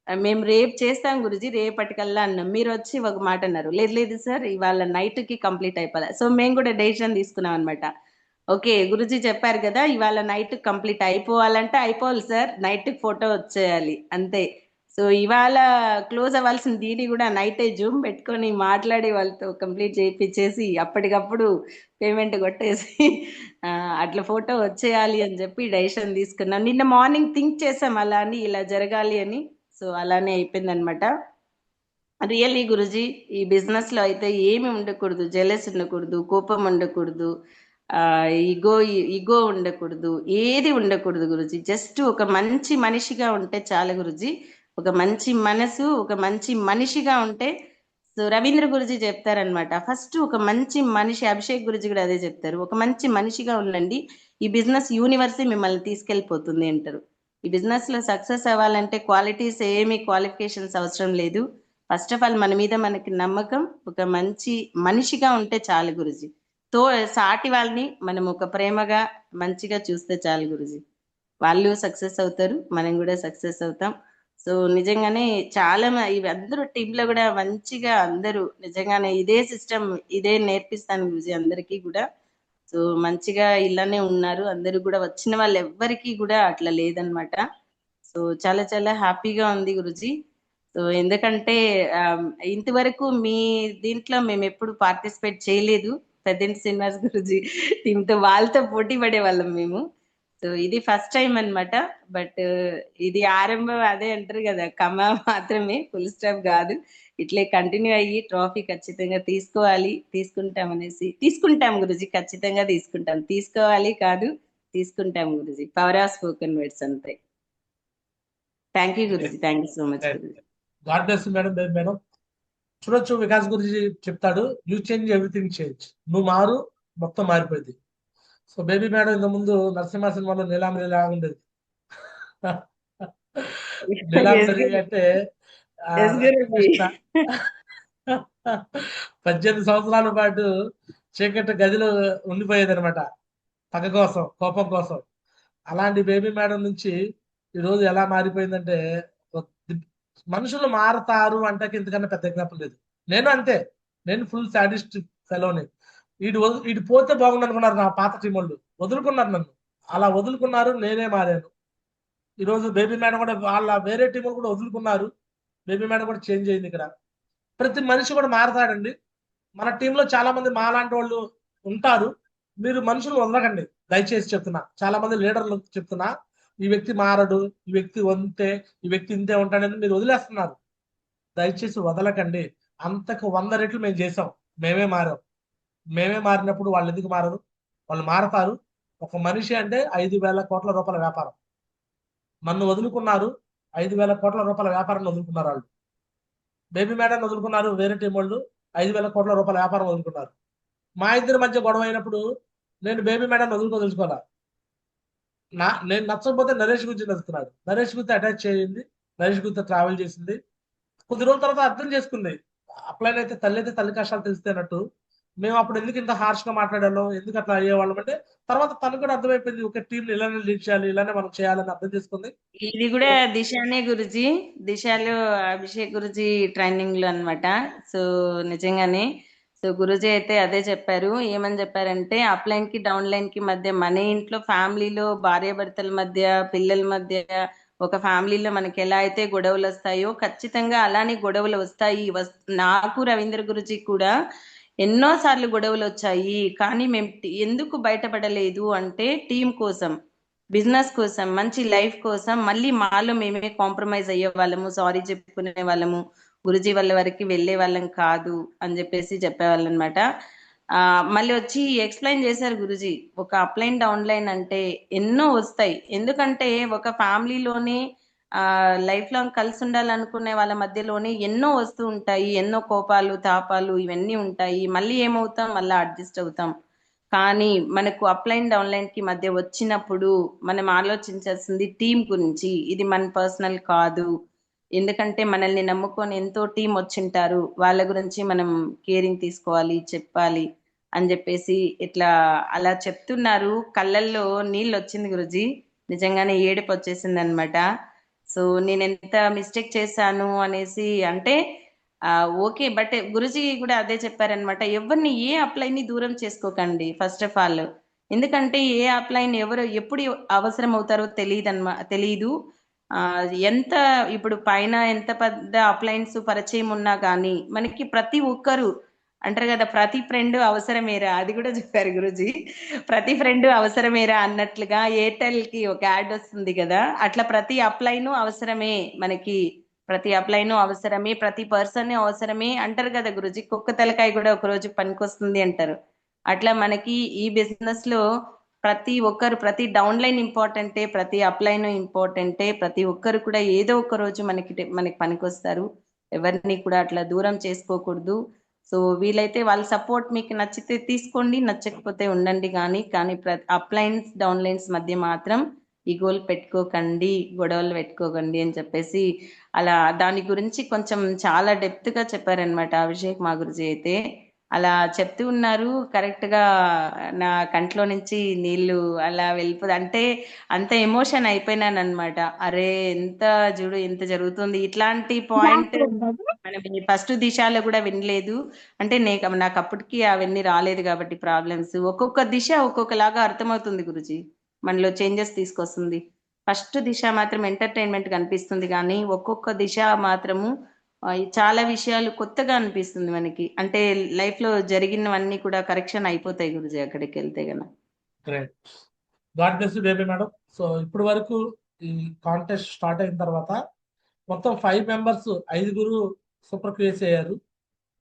మేము రేపు చేస్తాం గురుజీ, రేపటికల్లా అన్నాం. మీరు వచ్చి ఒక మాట అన్నారు, లేదు లేదు సార్ ఇవాళ నైట్ కి కంప్లీట్ అయిపోవాలి. సో మేము కూడా డెసిషన్ తీసుకున్నాం అనమాట. ఓకే గురుజీ చెప్పారు కదా ఇవాళ నైట్ కంప్లీట్ అయిపోవాలంటే అయిపోవాలి సార్, నైట్ ఫోటో వచ్చేయాలి అంతే. సో ఇవాళ క్లోజ్ అవ్వాల్సిన దీని కూడా నైటే జూమ్ పెట్టుకొని మాట్లాడి వాళ్ళతో కంప్లీట్ చేయించేసి అప్పటికప్పుడు పేమెంట్ కొట్టేసి అట్లా ఫోటో వచ్చేయాలి అని చెప్పి డెసిషన్ తీసుకున్నాం. నిన్న మార్నింగ్ థింక్ చేసాం అలా అని, ఇలా జరగాలి అని. సో అలానే అయిపోయింది అనమాట. రియల్లీ గురుజీ ఈ బిజినెస్ లో అయితే ఏమి ఉండకూడదు, జెలస్ ఉండకూడదు, కోపం ఉండకూడదు, ఈగో ఈగో ఉండకూడదు, ఏది ఉండకూడదు గురుజీ. జస్ట్ ఒక మంచి మనిషిగా ఉంటే చాలు గురుజీ. ఒక మంచి మనసు, ఒక మంచి మనిషిగా ఉంటే. సో రవీంద్ర గురుజీ చెప్తారనమాట, ఫస్ట్ ఒక మంచి మనిషి, అభిషేక్ గురుజీ కూడా అదే చెప్తారు, ఒక మంచి మనిషిగా ఉండండి, ఈ బిజినెస్ యూనివర్సే మిమ్మల్ని తీసుకెళ్ళిపోతుంది అంటారు. ఈ బిజినెస్ లో సక్సెస్ అవ్వాలంటే క్వాలిటీస్ ఏమి క్వాలిఫికేషన్స్ అవసరం లేదు. ఫస్ట్ ఆఫ్ ఆల్ మన మీద మనకి నమ్మకం, ఒక మంచి మనిషిగా ఉంటే చాలు గురుజీ. సాటి వాళ్ళని మనం ఒక ప్రేమగా మంచిగా చూస్తే చాలు గురుజీ. వాళ్ళు సక్సెస్ అవుతారు, మనం కూడా సక్సెస్ అవుతాం. సో నిజంగానే చాలా ఇవి అందరూ టీంలో కూడా మంచిగా అందరూ నిజంగానే ఇదే సిస్టమ్ ఇదే నేర్పిస్తాను గురుజీ అందరికీ కూడా. సో మంచిగా ఇలానే ఉన్నారు అందరూ కూడా, వచ్చిన వాళ్ళు ఎవ్వరికి కూడా అట్లా లేదనమాట. సో చాలా చాలా హ్యాపీగా ఉంది గురుజీ. సో ఎందుకంటే ఇంతవరకు మీ దీంట్లో మేము ఎప్పుడు పార్టిసిపేట్ చేయలేదు. పెద్దింటి శ్రీనివాస్ గురుజీ టీంతో వాళ్ళతో పోటీ పడే వాళ్ళం మేము. సో ఇది ఫస్ట్ టైం అన్నమాట. బట్ ఇది ఆరంభం, అదే అంటారు కదా కమా మాత్రమే, ఫుల్ స్టాప్ కాదు. ఇట్లే కంటిన్యూ అయ్యి ట్రోఫీ ఖచ్చితంగా తీసుకోవాలి, తీసుకుంటాం గురుజీ, ఖచ్చితంగా తీసుకుంటాం. తీసుకోవాలి కాదు, తీసుకుంటాం గురుజీ. పవర్ ఆఫ్ స్పోకెన్ వర్డ్స్ అంతే. థ్యాంక్ యూ గురుజీ, థ్యాంక్ యూ సో మచ్ గురుజీ. God bless madam. మేడం చూడొచ్చు, వికాస్ గురించి చెప్తాడు, యూ చేంజ్ ఎవ్రీథింగ్ చేంజ్, నువ్వు మారు మొత్తం మారిపోయింది. సో బేబీ మేడం ఇంత ముందు నరసింహ సినిమాలో నీలాంబరి లాగా ఉండేది. నీలాంబరి అంటే కృష్ణ 18 సంవత్సరాల పాటు చీకటి గదిలో ఉండిపోయేది అనమాట, పగ కోసం, కోపం కోసం. అలాంటి బేబీ మేడం నుంచి ఈరోజు ఎలా మారిపోయిందంటే, మనుషులు మారతారు అంటే ఇంతకన్నా పెద్ద ఎగ్జాంపుల్ లేదు. నేను అంతే, నేను ఫుల్ సాడిస్ట్ ఫెలోని. వీడు పోతే బాగుండు అనుకున్నారు నా పాత టీం వాళ్ళు, వదులుకున్నారు నన్ను. అలా వదులుకున్నారు, నేనే మారాను. ఈరోజు బేబీ మేడం కూడా వాళ్ళ వేరే టీం కూడా వదులుకున్నారు, బేబీ మేడం కూడా చేంజ్ అయింది. ఇక్కడ ప్రతి మనిషి కూడా మారతాడండి. మన టీంలో చాలా మంది మాలాంటి వాళ్ళు ఉంటారు. మీరు మనుషులు వదలకండి దయచేసి చెప్తున్నా. చాలా మంది లీడర్లు చెప్తున్నా, ఈ వ్యక్తి మారడు, ఈ వ్యక్తి వంతే, ఈ వ్యక్తి ఇంతే ఉంటాడని మీరు వదిలేస్తున్నారు. దయచేసి వదలకండి. అంతకు 100 రెట్లు మేము చేసాం, మేమే మారాం. మేమే మారినప్పుడు వాళ్ళు ఎందుకు మారరు? వాళ్ళు మారతారు. ఒక మనిషి అంటే 5,000 కోట్ల రూపాయల వ్యాపారం. నన్ను వదులుకున్నారు, 5,000 కోట్ల రూపాయల వ్యాపారాన్ని వదులుకున్నారు వాళ్ళు. బేబీ మేడం వదులుకున్నారు, వేరే టీం వాళ్ళు 5,000 కోట్ల రూపాయల వ్యాపారం వదులుకున్నారు. మా ఇద్దరి మధ్య గొడవ అయినప్పుడు నేను బేబీ మేడం వదులుకోదలుచుకోవాలా. నేను నచ్చకపోతే నరేష్ గురించి నచ్చుతున్నాడు, నరేష్ గురించి అటాచ్ చేయింది, నరేష్ గురించి ట్రావెల్ చేసింది. కొద్ది రోజుల తర్వాత అర్థం చేసుకుంది, అప్లైన్ అయితే తల్లి కష్టాలు తెలిస్తేనట్టు. మేము అప్పుడు ఎందుకు ఇంత హార్ష్ గా మాట్లాడాలో, ఎందుకు అట్లా అయ్యేవాళ్ళం అంటే తర్వాత తనకు కూడా అర్థమైపోయింది, ఒక టీం ఇలానే లీడ్ చేయాలి, ఇలానే మనం చేయాలని అర్థం చేసుకుంది. ఇది కూడా దిశానే గురుజీ, దిశలో అభిషేక్ గురుజీ ట్రైనింగ్ లో అన్నమాట. సో నిజంగానే సో గురుజీ అయితే అదే చెప్పారు. ఏమని చెప్పారంటే అప్లైన్ కి డౌన్ లైన్ కి మధ్య, మన ఇంట్లో ఫ్యామిలీలో భార్యాభర్తల మధ్య, పిల్లల మధ్య, ఒక ఫ్యామిలీలో మనకి ఎలా అయితే గొడవలు వస్తాయో ఖచ్చితంగా అలానే గొడవలు వస్తాయి. నాకు రవీంద్ర గురుజీ కూడా ఎన్నో సార్లు గొడవలు వచ్చాయి. కానీ మేము ఎందుకు బయటపడలేదు అంటే టీం కోసం, బిజినెస్ కోసం, మంచి లైఫ్ కోసం మళ్ళీ మాలో మేమే కాంప్రమైజ్ అయ్యే వాళ్ళము, సారీ చెప్పుకునే వాళ్ళము, గురుజీ వాళ్ళ వరకు వెళ్ళే వాళ్ళం కాదు అని చెప్పేసి చెప్పేవాళ్ళు అనమాట. మళ్ళీ వచ్చి ఎక్స్ప్లెయిన్ చేశారు గురుజీ. ఒక అప్లైన్ డౌన్లైన్ అంటే ఎన్నో వస్తాయి. ఎందుకంటే ఒక ఫ్యామిలీలోనే లైఫ్ లాంగ్ కలిసి ఉండాలనుకునే వాళ్ళ మధ్యలోనే ఎన్నో వస్తూ ఉంటాయి. ఎన్నో కోపాలు తాపాలు ఇవన్నీ ఉంటాయి. మళ్ళీ ఏమవుతాం, మళ్ళీ అడ్జస్ట్ అవుతాం. కానీ మనకు అప్లైన్ డౌన్లైన్ కి మధ్య వచ్చినప్పుడు మనం ఆలోచించాల్సింది టీం గురించి. ఇది మన పర్సనల్ కాదు. ఎందుకంటే మనల్ని నమ్ముకొని ఎంతో టీం వచ్చింటారు. వాళ్ళ గురించి మనం కేరింగ్ తీసుకోవాలి, చెప్పాలి అని చెప్పేసి ఇట్లా అలా చెప్తున్నారు. కళ్ళల్లో నీళ్ళు వచ్చింది గురుజీ. నిజంగానే ఏడుపు వచ్చేసింది అనమాట. సో నేను ఎంత మిస్టేక్ చేశాను అనేసి అంటే ఓకే, బట్ గురుజీ కూడా అదే చెప్పారనమాట. ఎవరిని ఏ అప్లైని దూరం చేసుకోకండి ఫస్ట్ ఆఫ్ ఆల్. ఎందుకంటే ఏ అప్లైన్ ఎవరు ఎప్పుడు అవసరం అవుతారో తెలియదు. ఎంత ఇప్పుడు పైన ఎంత పెద్ద అప్లైన్స్ పరిచయం ఉన్నా కానీ మనకి ప్రతి ఒక్కరు అంటారు కదా, ప్రతి ఫ్రెండ్ అవసరమేరా, అది కూడా చెప్పారు గురుజీ. ప్రతి ఫ్రెండ్ అవసరమేరా అన్నట్లుగా ఎయిర్టెల్ కి ఒక యాడ్ వస్తుంది కదా, అట్లా ప్రతి అప్లైను అవసరమే మనకి. ప్రతి అప్లైను అవసరమే, ప్రతి పర్సన్ అవసరమే అంటారు కదా గురుజీ. కుక్క తలకాయ కూడా ఒక రోజు పనికొస్తుంది అంటారు. అట్లా మనకి ఈ బిజినెస్ లో ప్రతి ఒక్కరు, ప్రతి డౌన్ లైన్ ఇంపార్టెంటే, ప్రతి అప్లైన్ ఇంపార్టెంటే. ప్రతి ఒక్కరు కూడా ఏదో ఒక రోజు మనకి పనికొస్తారు. ఎవరిని కూడా అట్లా దూరం చేసుకోకూడదు. సో వీలైతే వాళ్ళ సపోర్ట్ మీకు నచ్చితే తీసుకోండి, నచ్చకపోతే ఉండండి. కానీ అప్లైన్స్ డౌన్ లైన్స్ మధ్య మాత్రం ఈగోలు పెట్టుకోకండి, గొడవలు పెట్టుకోకండి అని చెప్పేసి అలా దాని గురించి కొంచెం చాలా డెప్త్ గా చెప్పారనమాట అభిషేక్ మా గురుజీ అయితే. అలా చెప్తూ ఉన్నారు. కరెక్ట్ గా నా కంట్లో నుంచి నీళ్లు అలా వెళ్ళిపోదు. అంటే అంత ఎమోషన్ అయిపోయినాను అనమాట. అరే ఎంత చూడు ఎంత జరుగుతుంది ఇట్లాంటి పాయింట్ మనం ఫస్ట్ దిశలో కూడా వినలేదు. అంటే నాకు అప్పటికి అవన్నీ రాలేదు కాబట్టి ప్రాబ్లమ్స్. ఒక్కొక్క దిశ ఒక్కొక్కలాగా అర్థమవుతుంది గురుజీ, మనలో చేంజెస్ తీసుకొస్తుంది. ఫస్ట్ దిశ మాత్రం ఎంటర్టైన్మెంట్ కనిపిస్తుంది, కానీ ఒక్కొక్క దిశ మాత్రము చాలా విషయాలు కొత్తగా అనిపిస్తుంది మనకి. అంటే లైఫ్ లో జరిగినవన్నీ కూడా కరెక్షన్ అయిపోతాయి గురుజీ అక్కడికి వెళ్తే గన. Great. God bless you baby madam. So ఇప్పుడు వరకు ఈ కాంటెస్ట్ స్టార్ట్ అయిన తర్వాత మొత్తం 5 మెంబర్స్, 5గురు సూపర్ క్యూఎస్సీ అయ్యారు.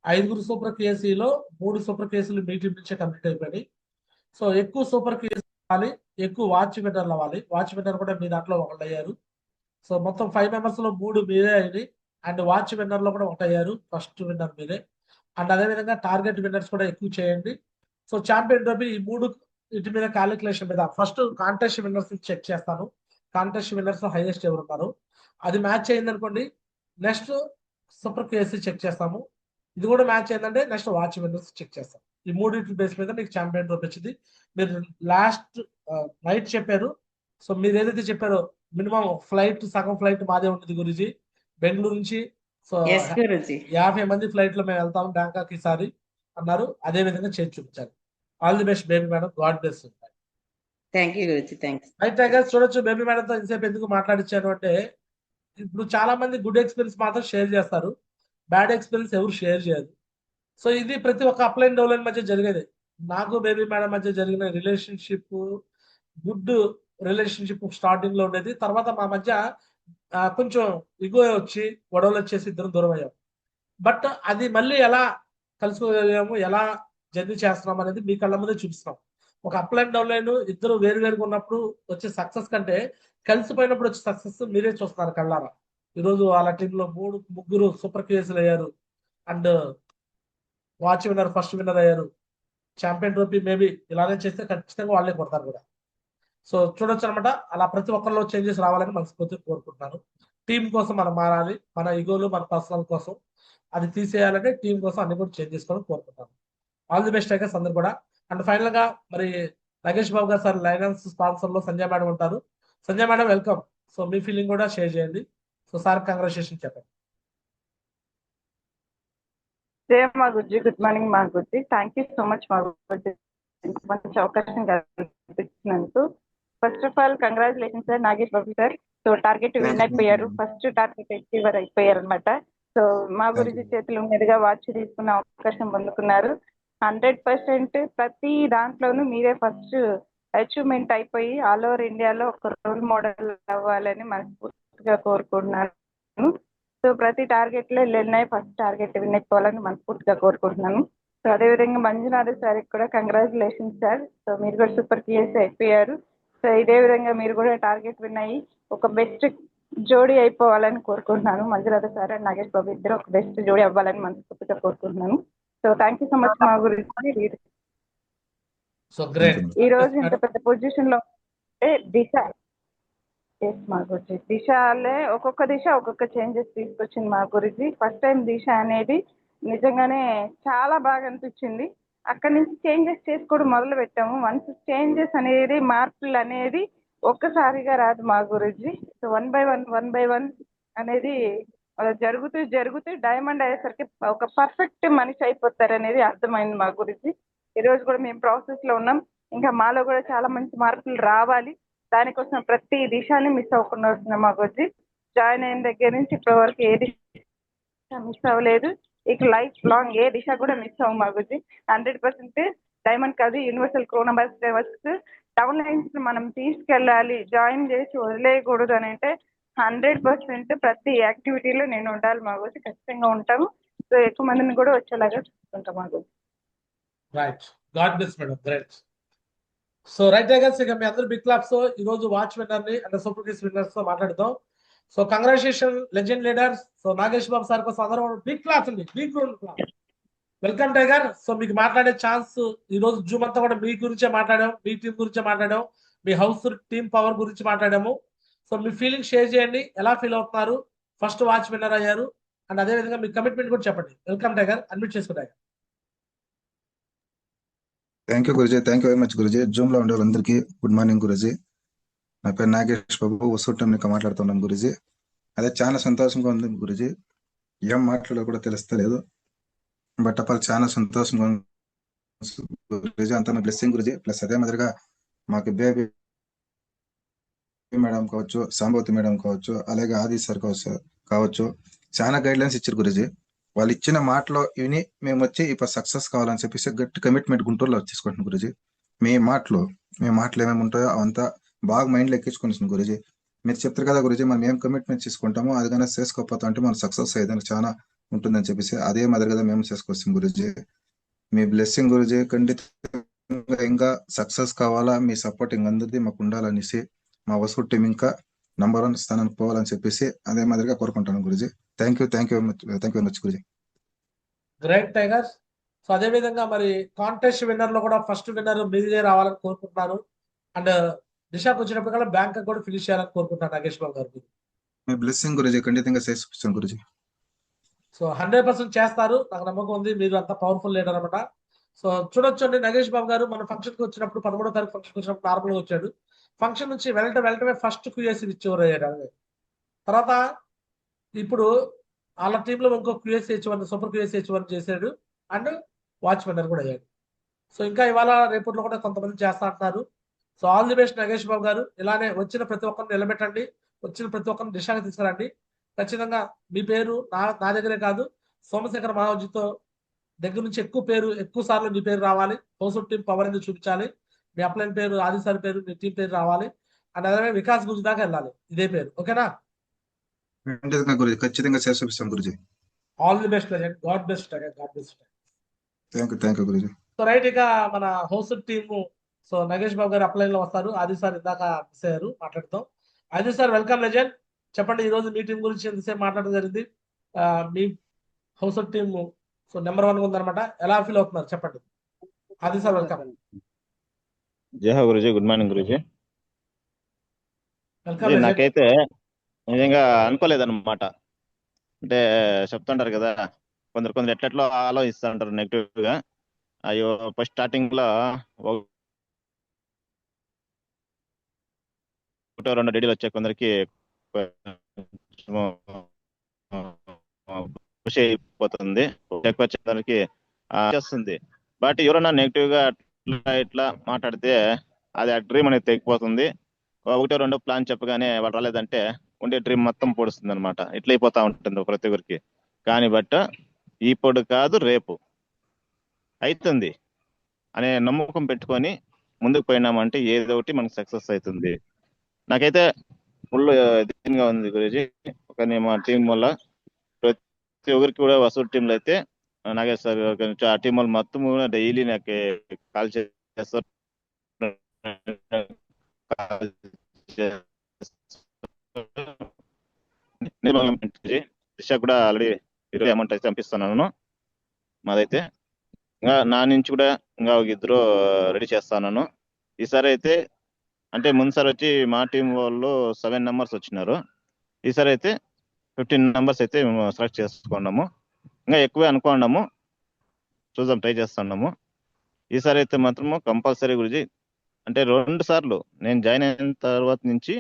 5గురు సూపర్ క్యూఎస్సీలో 3 సూపర్ క్యూఎస్సీలు మీ టీం నుంచే కంప్లీట్ అయిపోయినాయి. సో ఎక్కువ సూపర్ క్యూఎస్సీ అవ్వాలి, ఎక్కువ వాచ్ విన్నర్లు అవ్వాలి. వాచ్ విన్నర్ కూడా మీ దాంట్లో ఒకళ్ళు అయ్యారు. సో మొత్తం 5 మెంబర్స్ లో 3 మీరే అయ్యి, అండ్ వాచ్ విన్నర్ లో కూడా ఒకటి అయ్యారు. ఫస్ట్ విన్నర్ మీరే. అండ్ అదేవిధంగా టార్గెట్ విన్నర్స్ కూడా ఎక్కువ చేయండి. సో ఛాంపియన్ ట్రోఫీ ఈ 3 వీటి మీద క్యాలిక్యులేషన్ మీద ఫస్ట్ కాంటెస్ట్ విన్నర్స్ చెక్ చేస్తాను. కాంటెస్ట్ విన్నర్స్ హైయెస్ట్ ఎవరు ఉన్నారు, అది మ్యాచ్ అయింది అనుకోండి, నెక్స్ట్ సూపర్ క్యూఎస్సీ చెక్ చేస్తాము. ఇది కూడా మ్యాచ్ అయిందంటే నెక్స్ట్ వాచ్ విన్నర్స్ చెక్ చేస్తాం. ఈ 3 బేస్ మీద మీకు ఛాంపియన్ ట్రోఫీ వచ్చింది. మీరు లాస్ట్ నైట్ చెప్పారు. సో మీరు ఏదైతే చెప్పారో మినిమం ఫ్లైట్, సగం ఫ్లైట్ మాదే ఉంటుంది గురుజీ బెంగళూరు నుంచి. సో 50 మంది ఫ్లైట్ లో మేము వెళ్తాం బ్యాంకాక్ ఈసారి అన్నారు. అదే విధంగా చేసి చూపించారు. All the best baby madam. God bless. Thank you Guruji. Thanks. Right tigers, చూడొచ్చు బేబీ మేడంతో ఇంతసేపు ఎందుకు మాట్లాడించాను అంటే, ఇప్పుడు చాలా మంది గుడ్ ఎక్స్పీరియన్స్ మాత్రం షేర్ చేస్తారు, బ్యాడ్ ఎక్స్పీరియన్స్ ఎవరు షేర్ చేయరు. సో ఇది ప్రతి ఒక్క అప్లైన్ డౌన్లైన్ మధ్య జరిగేది. నాకు బేబీ మేడం మధ్య జరిగిన రిలేషన్షిప్ గుడ్ రిలేషన్షిప్ స్టార్టింగ్ లో ఉండేది. తర్వాత మా మధ్య కొంచెం ఇగో వచ్చి గొడవలు వచ్చేసి ఇద్దరు దూరం అయ్యాం. బట్ అది మళ్ళీ ఎలా కలుసుకోగలిగాము, ఎలా జర్నీ చేస్తున్నాం అనేది మీ కళ్ళ ముందే చూపిస్తున్నాం. ఒక అప్లైన్ డౌన్లైన్ ఇద్దరు వేరు వేరుగా ఉన్నప్పుడు వచ్చే సక్సెస్ కంటే కలిసిపోయినప్పుడు వచ్చే సక్సెస్ మీరే చూస్తున్నారు కళ్ళారా. ఈరోజు వాళ్ళ టీంలో 3 సూపర్ క్యూఎస్లు అయ్యారు. And watch winner first winner అయ్యారు. ఛాంపియన్ ట్రోఫీ మేబీ ఇలానే చేస్తే ఖచ్చితంగా వాళ్ళే కొడతారు కూడా. సో చూడొచ్చు అనమాట. అలా ప్రతి ఒక్కరిలో చేంజెస్ రావాలని మనస్ఫూర్తిగా కోరుకుంటున్నాను. టీం కోసం మనం మారాలి, మన ఈగోలు మన పర్సనల్ కోసం అది తీసేయాలంటే టీం కోసం అన్ని కూడా చేంజ్ చేసుకోవాలని కోరుకుంటాను. ఆల్ ది బెస్ట్ టైగర్స్ అందరు కూడా. అండ్ ఫైనల్ గా మరి నగేష్ బాబు గారు సార్ లైనన్స్ స్పాన్సర్ లో సంజయ్ మేడం ఉంటారు. Sanjay madam welcome. సో మీ ఫీలింగ్ కూడా షేర్ చేయండి. సో సార్ కంగ్రాచులేషన్ చెప్పండి. మా గుజ్జి, గుడ్ మార్నింగ్ మా గుజ్జి. థ్యాంక్ యూ సో మచ్ మా గుజ్జి, మంచి అవకాశం కల్పించినందుకు. First of all congratulation sir Nagesh Babu sir. So target win అయిపోయారు, ఫస్ట్ టార్గెట్ అచీవర్ అయిపోయారు అనమాట. సో మా గురించి చేతులు మీదుగా వాచ్ తీసుకున్న అవకాశం పొందుకున్నారు. 100% ప్రతి దాంట్లోనూ మీరే ఫస్ట్ అచీవ్మెంట్ అయిపోయి ఆల్ ఓవర్ ఇండియాలో ఒక రోల్ మోడల్ అవ్వాలని మనస్ఫూర్తిగా కోరుకుంటున్నాను. సో ప్రతి టార్గెట్ లో వెళ్ళినాయి, ఫస్ట్ టార్గెట్ విన్ అయిపోవాలని మనస్ఫూర్తిగా కోరుకుంటున్నాను. సో అదేవిధంగా మంజునాథ్ సార్కి కూడా కంగ్రాచులేషన్స్ సార్. సో మీరు కూడా సూపర్ పిఎస్ అయిపోయారు. సో ఇదే విధంగా మీరు కూడా టార్గెట్ విన్ అయ్యి ఒక బెస్ట్ జోడీ అయిపోవాలని కోరుకుంటున్నాను. మంజునాథ సార్ అండ్ నాగేష్ బాబు ఇద్దరు ఒక బెస్ట్ జోడీ అవ్వాలని మనస్ఫూర్తిగా కోరుకుంటున్నాను. So thank you so much మా గురించి. So great. ఈ రోజు ఇంత పెద్ద పొజిషన్ లో ఉంటే దిశ మా గురించి దిశలే ఒక్కొక్క దిశ ఒక్కొక్క చేంజెస్ తీసుకొచ్చింది మా గురించి. ఫస్ట్ టైం దిశ అనేది నిజంగానే చాలా బాగా అనిపించింది. అక్కడి నుంచి చేంజెస్ చేసుకోవడం మొదలు పెట్టాము. వన్స్ చేంజెస్ అనేది మార్పులు అనేది ఒక్కసారిగా రాదు మా గురించి. సో వన్ బై వన్ అనేది జరుగుతూ జరుగుతూ డైమండ్ అయ్యేసరికి ఒక పర్ఫెక్ట్ మనిషి అయిపోతారు అనేది అర్థమైంది మా గురించి. ఈ రోజు కూడా మేము ప్రాసెస్ లో ఉన్నాం. ఇంకా మాలో కూడా చాలా మంచి మార్పులు రావాలి. దానికోసం ప్రతి దిశాన్ని మిస్ అవ్వకుండా వస్తున్నాం మా గురించి. జాయిన్ అయిన దగ్గర నుంచి ఇప్పటి వరకు ఏ దిశ మిస్ అవ్వలేదు. ఇక లైఫ్ లాంగ్ ఏ దిశ కూడా మిస్ అవ్వం మా గురించి. 100% డైమండ్ కాదు, universal krona bus drivers down lines మనం తీసుకెళ్ళాలి, జాయిన్ చేసి వదిలేయకూడదు అని అంటే 100% ప్రతి యాక్టివిటీలో నేను ఉండాలి మా గురించి. ఖచ్చితంగా ఉంటాము. సో ఎక్కువ మందిని కూడా వచ్చేలాగా చూసుకుంటాం మా గురించి. Right, God bless madam. Great. So right tigers, ఇక మీ అందరూ బిగ్ క్లాప్స్ ఈ రోజు వాచ్ విన్నర్ ని అంటే సూపర్ కిడ్స్ విన్నర్స్ తో మాట్లాడతాం. So congratulation legend leaders. So Nagesh Babu sir కోసం అందరూ బిగ్ క్లాప్స్ అండి, big claps. Welcome tiger. So మీకు మాట్లాడే ఛాన్స్ ఈ రోజు జూమ్ అంతా కూడా మీ గురించే మాట్లాడాం, మీ టీం గురించే మాట్లాడాం, మీ హౌస్ టీం పవర్ గురించి మాట్లాడాము. సో మీ ఫీలింగ్ షేర్ చేయండి, ఎలా ఫీల్ అవుతున్నారు, ఫస్ట్ వాచ్ విన్నర్ అయ్యారు, అండ్ అదే విధంగా మీ కమిట్మెంట్ కూడా చెప్పండి. వెల్కమ్ టైగర్, అడ్మిట్ చేసుకో టైగర్. థ్యాంక్ యూ గురుజీ, thank you very much Guruji. Zoom లో ఉండే వాళ్ళందరికీ గుడ్ మార్నింగ్ గురుజీ. నా పేరు నాగేష్ బాబు, వసూటం మాట్లాడుతున్నాను గురుజీ. అదే చాలా సంతోషంగా ఉంది గురుజీ. ఏం మాట్లాడో కూడా తెలుస్తలేదు, బట్ అప్పుడు చాలా సంతోషంగా ఉంది గురుజీ. అంతా మీ బ్లెస్సింగ్ గురుజీ. ప్లస్ అదే మాదిరిగా మాకు బేబీ మేడం కావచ్చు, సాంబవతి మేడం కావచ్చు, అలాగే ఆది సార్ కావచ్చు, చాలా గైడ్ లైన్స్ ఇచ్చారు గురుజీ. వాళ్ళు ఇచ్చిన మాటలో విని మేము వచ్చి ఇప్పుడు సక్సెస్ కావాలని చెప్పేసి గట్టి కమిట్మెంట్ గుంటూరులో తీసుకుంటున్నాం గురుజీ. మీ మాటలు ఏమేమి ఉంటాయో అవంతా బాగా మైండ్లో ఎక్కించుకుంటున్నాం గురుజీ. మీరు చెప్తారు కదా గురుజీ, మనం ఏం కమిట్మెంట్ తీసుకుంటామో అది కానీ చేసుకోకపోతా అంటే మనం సక్సెస్ అయ్యేదానికి చాలా ఉంటుందని చెప్పేసి అదే మాదిరిగా మేము చేసుకొస్తాం గురుజీ. మీ బ్లెస్సింగ్ గురుజీ, ఖండితంగా ఇంకా సక్సెస్ కావాలా, మీ సపోర్ట్ ఇంకందరిది మాకు ఉండాలనేసి మా వసూట్ టీం ఇంకా నంబర్ 1 స్థానానికి పోవాలని చెప్పేసి అదే మాదిరిగా కోరుకుంటాను Guruji. Thank you very much Guruji. Great tigers. So అదే విధంగా మరి కాంటెస్ట్ విన్నర్ లో కూడా ఫస్ట్ విన్నర్ మీదే రావాలని కోరుకుంటున్నాను. అండ్ దిశకు వచ్చినప్పటికల్లా బ్యాంక్ కూడా ఫినిష్ చేయాలని కోరుకుంటున్నాను నాగేష్ బాబు గారు. మీ బ్లెస్సింగ్ గురుజీ, ఖండితంగా చేస్తాను గురుజీ. సో 100% చేస్తారు, నాకు నమ్మకం ఉంది. మీరు అంత పవర్ఫుల్ లీడర్ అనమాట. సో చూడొచ్చండి, నాగేష్ బాబు గారు మన ఫంక్షన్ కి వచ్చినప్పుడు 13వ తారీఖు ఫంక్షన్ వచ్చినప్పుడు నార్మల్ గా వచ్చాడు. ఫంక్షన్ నుంచి వెళ్ళటమే ఫస్ట్ క్యూఎస్సీ ఇచ్చేవారు అయ్యాడు. తర్వాత ఇప్పుడు వాళ్ళ టీంలో ఇంకో క్యూఎస్సీ H1 సూపర్ క్యూఎస్సీ H1 చేశాడు అండ్ వాచ్ విన్నర్ కూడా అయ్యాడు. సో ఇంకా ఇవాళ రేపట్లో కూడా కొంతమంది చేస్తా అంటున్నారు. So all the best Nagesh Babu గారు. ఇలానే వచ్చిన ప్రతి ఒక్కరిని నిలబెట్టండి, వచ్చిన ప్రతి ఒక్కరిని దిశగా తీసుకురండి. ఖచ్చితంగా మీ పేరు నా దగ్గరే కాదు, సోమశేఖర్ మహాజీతో దగ్గర నుంచి ఎక్కువ సార్లు మీ పేరు రావాలి. హౌస్ టీం పవర్ ఎందుకు చూపించాలి, మీ అప్లైన్ పేరు, ఆదిసారి పేరు, మీ టీం పేరు రావాలి. అండ్ అదే వికాస్ గురించి దాకా వెళ్ళాలి ఇదే పేరు. ఓకేనా? ఖచ్చితంగా చేసి చూపిస్తాం Guruji. All the best, God best, God best. Thank you Guruji. So right, ఇక మన house team. So Nagesh Babu గారు అప్లైన్ లో వస్తారు. ఆది సార్ ఇందాక మిస్ అయ్యారు, మాట్లాడతాం. ఆది సార్ వెల్కమ్ లెజెండ్. చెప్పండి, ఈ రోజు మీ టీం గురించి ఎంతసేపు మాట్లాడడం జరిగింది. మీ హౌస్ టీమ్ సో నెంబర్ 1 ఉందన్నమాట, ఎలా ఫీల్ అవుతున్నారు చెప్పండి. ఆది సార్ వెల్కమ్. జై హో Guruji, good morning Guruji. Welcome. నాకైతే నిజంగా అనుకోలేదన్నమాట. అంటే చెప్తుంటారు కదా, కొందరు ఎట్లెట్లో ఆలోచిస్తుంటారు నెగిటివ్ గా. అయ్యో ఫస్ట్ స్టార్టింగ్ లో 1-2 డీడీలు వచ్చాయి, కొందరికి ఖుషి అయిపోతుంది, ఎక్కువ వచ్చేదానికి చేస్తుంది. బట్ ఎవరన్నా నెగిటివ్ గా ఇట్లా మాట్లాడితే అది ఆ డ్రీమ్ అనేది తెగిపోతుంది. 1-2 ప్లాన్ చెప్పగానే వాళ్ళు రాలేదంటే ఉండే డ్రీమ్ మొత్తం పొడుస్తుంది అనమాట. ఇట్లా అయిపోతా ఉంటుంది ప్రతి ఒక్కరికి. కానీ బట్ ఇప్పుడు కాదు రేపు అవుతుంది అనే నమ్మకం పెట్టుకొని ముందుకు పోయినామంటే ఏదో ఒకటి మనకు సక్సెస్ అవుతుంది. నాకైతే ఫుల్ దీనిగా ఉంది గురించి. కానీ మా టీం వల్ల ప్రతి ఒక్కరికి కూడా వసూలు టీంలో అయితే నాగేష్ సార్ గురించి ఆ టీం వాళ్ళు మొత్తం డైలీ నాకు కాల్ చేస్తారు. దిశ కూడా ఆల్రెడీ 20 అమౌంట్ అయితే పంపిస్తున్నాను. మాదైతే ఇంకా నా నుంచి కూడా ఇంకా ఒక ఇద్దరు రెడీ చేస్తాను. ఈసారి అయితే అంటే ముందుసారి వచ్చి మా టీం వాళ్ళు 7 మెంబర్స్ వచ్చినారు. ఈసారి అయితే 15 మెంబర్స్ అయితే మేము సెలెక్ట్ చేసుకున్నాము. ఇంకా ఎక్కువే అనుకున్నాము, చూద్దాం, ట్రై చేస్తున్నాము. ఈసారి అయితే మాత్రము కంపల్సరీ గురించి అంటే 2 సార్లు నేను జాయిన్ అయిన తర్వాత నుంచి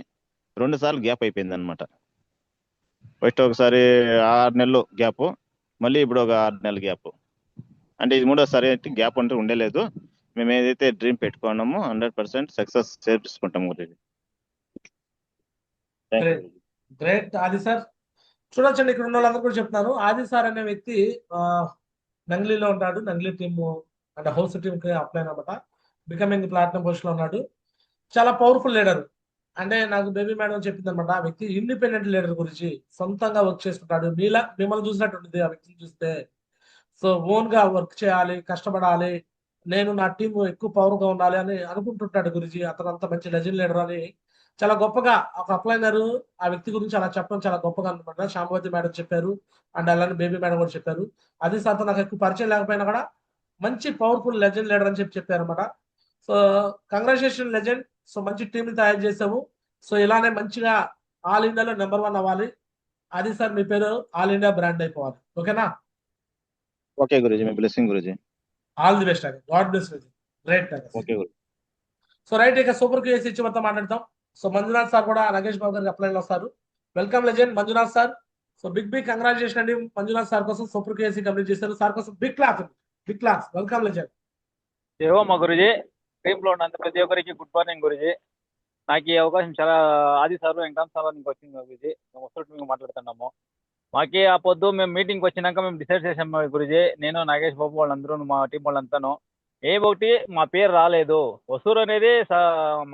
2 సార్లు గ్యాప్ అయిపోయింది అనమాట. ఫస్ట్ ఒకసారి 6 నెలలు గ్యాప్, మళ్ళీ ఇప్పుడు ఒక 6 నెలల గ్యాప్. అంటే ఇది 3వసారి అయితే గ్యాప్ అంటే ఉండలేదు. మేము ఏదైతే డ్రీమ్ పెట్టుకున్నామో 100% సక్సెస్ చేర్చుకుంటాం గురించి. గ్రేట్ ఆది సార్. చూడొచ్చండి, ఇక్కడ ఉన్న వాళ్ళందరూ కూడా చెప్తున్నాను. ఆది సార్ అనే వ్యక్తి నంగ్లీలో ఉన్నాడు. నంగ్లీ టీమ్ అంటే హౌస్ టీమ్ కి అప్లై అనమాట. బికమింగ్ ప్లాటినం పొజిషన్ లో ఉన్నాడు. చాలా పవర్ఫుల్ లీడర్. అంటే నాకు బేబీ మేడం చెప్పింది అనమాట, ఆ వ్యక్తి ఇండిపెండెంట్ లీడర్ గురించి. సొంతంగా వర్క్ చేసుకుంటాడు. మిమ్మల్ని చూసినట్టు ఉంటుంది ఆ వ్యక్తిని చూస్తే. సో ఓన్ గా వర్క్ చేయాలి, కష్టపడాలి, నేను నా టీం ఎక్కువ పవర్ గా ఉండాలి అని అనుకుంటుంటాడు గురించి. అతను అంత మంచి లెజెండ్ లీడర్ అని చాలా గొప్పగా ఒక అప్లైనర్ ఆ వ్యక్తి గురించి అలా చెప్పడం చాలా గొప్పగా అనమాట. శాంభవతి మేడం చెప్పారు, అండ్ అలానే బేబీ మేడం కూడా చెప్పారు. అది సార్తో నాకు ఎక్కువ పరిచయం లేకపోయినా కూడా మంచి పవర్ఫుల్ లెజెండ్ లీడర్ అని చెప్పారు అనమాట. So congratulation legend. సో మంచి టీం ని తయారు చేసాము. సో ఇలానే మంచిగా ఆల్ ఇండియాలో నెంబర్ 1 అవ్వాలి. అది సార్ మీ పేరు ఆల్ ఇండియా బ్రాండ్ అయిపోవాలి. ఓకేనా? Okay Guruji, me blessing Guruji. All the best. God bless you. Great. Okay Guru. So right, ఇక సూపర్ కేఎస్ ఇచ్చి మొత్తం మాట్లాడతాం. సో మంజునాథ్ సార్ కూడా నగేష్ బాబు గారికి అప్లైన్ వస్తారు. Welcome legend Manjunath sir. So big congratulation అండి మంజునాథ్ సార్ కోసం. సూపర్ కేఎస్ కంప్లీట్ చేశారు. సార్ కోసం బిగ్ క్లాస్. Welcome legend. ఏవో మా గురుజీ, టీంలో ఉన్నంత ప్రతి ఒక్కరికి గుడ్ మార్నింగ్ గురుజీ. నాకు ఈ అవకాశం చాలా ఆది సార్ వెంకటరామ్ సార్ నీకు వచ్చింది గురుజీ. మేము వస్తున్నట్టు మేము మాట్లాడుతున్నాము. మాకి ఆ పొద్దు మేము మీటింగ్కి వచ్చినాక మేము డిసైడ్ చేసాము గురుజీ, నేను నాగేష్ బాబు వాళ్ళందరూ మా టీం వాళ్ళంతాను. ఒకటి మా పేరు రాలేదు, వసూరు అనేది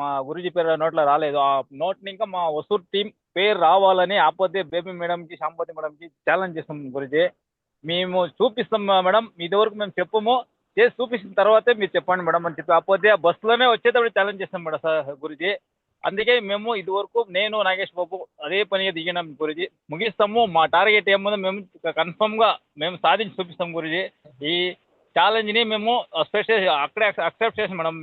మా గురుజీ పేరు నోట్లో రాలేదు. ఆ నోట్ని ఇంకా మా వసూరు టీం పేరు రావాలని ఆపోతే బేబీ మేడంకి, శాంభవతి మేడంకి ఛాలెంజ్ చేస్తాం గురుజీ. మేము చూపిస్తాం మేడం, ఇదివరకు మేము చెప్పము, చేసి చూపించిన తర్వాతే మీరు చెప్పండి మేడం అని చెప్పి ఆపోతే ఆ బస్సులోనే వచ్చేటప్పుడు ఛాలెంజ్ చేస్తాం మేడం సార్ గురుజీ. అందుకే మేము ఇదివరకు నేను నాగేష్ బాబు అదే పనిగా దిగినాం గురుజీ. ముగిస్తాము, మా టార్గెట్ ఏముందో మేము కన్ఫర్మ్గా మేము సాధించి చూపిస్తాం గురుజీ. ఈ ఛాలెంజ్ని మేము అక్కడే అక్సెప్ట్ చేసాం మేడం.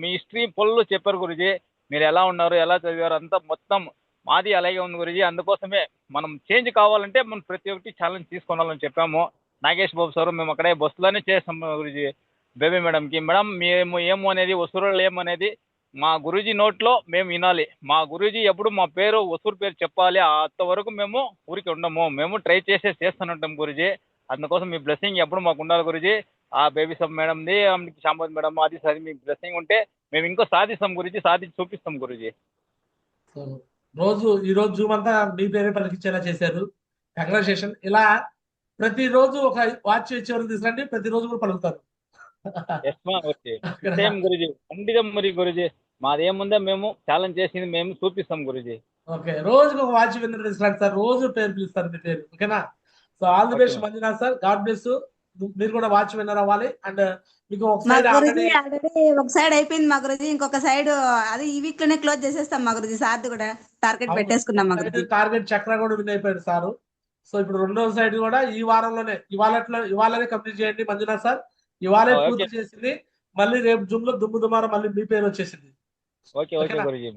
మీ హిస్టరీ పొల్లు చెప్పారు గురుజీ, మీరు ఎలా ఉన్నారు, ఎలా చదివారు, అంతా మొత్తం మాది అలాగే ఉంది గురుజీ. అందుకోసమే మనం చేంజ్ కావాలంటే మనం ప్రతి ఒక్కటి ఛాలెంజ్ తీసుకోవాలని చెప్పాము నాగేష్ బాబు సార్. మేము అక్కడే బస్సులోనే చేస్తాం గురుజీ. బేబీ మేడంకి, మేడం మేము ఏమో అనేది వసూరులో ఏమనేది మా గురూజీ నోట్లో మేము వినాలి. మా గురూజీ ఎప్పుడు మా పేరు వసూరు పేరు చెప్పాలి. అంతవరకు మేము ఊరికి ఉండము, మేము ట్రై చేస్తుంటాం గురూజీ. అందుకోసం మీ బ్లెస్సింగ్ ఎప్పుడు మాకు ఉండాలి గురూజీ. ఆ బేబీ సబ్ మేడంది, శాంభవతి మేడం, అది సరే మీ బ్లెస్సింగ్ ఉంటే మేము ఇంకో సాధిస్తాం గురూజీ, సాధించి చూపిస్తాం గురూజీ. ఈ రోజు జూమ్ అంతా మీ పేరే పలికించేలా చేశారు. కంగ్రాచులేషన్. ఇలా ప్రతిరోజు ఒక వాచ్ ఇచ్చేవారు తీసుకురండి, ప్రతిరోజు కూడా పలుకుతారు. సేమ్ గురూజీ, ఖండితం మరి గురూజీ. మాదేముందో మేము ఛాలెంజ్ చేసింది మేము చూపిస్తాం గురూజీ. ఓకే, రోజుకి ఒక వాచ్ విన్నర్ తీసుకురండి సార్, రోజు పేరు పిలుస్తారు మీ పేరు. ఓకేనా? So all the best Manjunath sir, God bless. మీరు కూడా వాచ్ విన్నర్ అవ్వాలి. అండ్ మీకు ఒక సైడ్ అయిపోయింది మా గురుజీ, ఇంకొక సైడ్ అది ఈ వీక్ లోనే క్లోజ్ చేసేస్తాం మా గురుజీ. సార్ కూడా టార్గెట్ పెట్టేసుకున్నాం మా గురుజీ. టార్గెట్ చక్ర కూడా విన్ అయిపోయాడు సారు. సో ఇప్పుడు 2వ సైడ్ కూడా ఈ వారంలోనే ఇవాళనే కంప్లీట్ చేయండి మంజునాథ్ సార్. ఇవాళే పూర్తి చేసింది, మళ్ళీ రేపు జూమ్ లో దుమ్ముదుమారం మళ్ళీ మీ పేరు వచ్చేసింది. ఓకే ఓకే గురూజీ,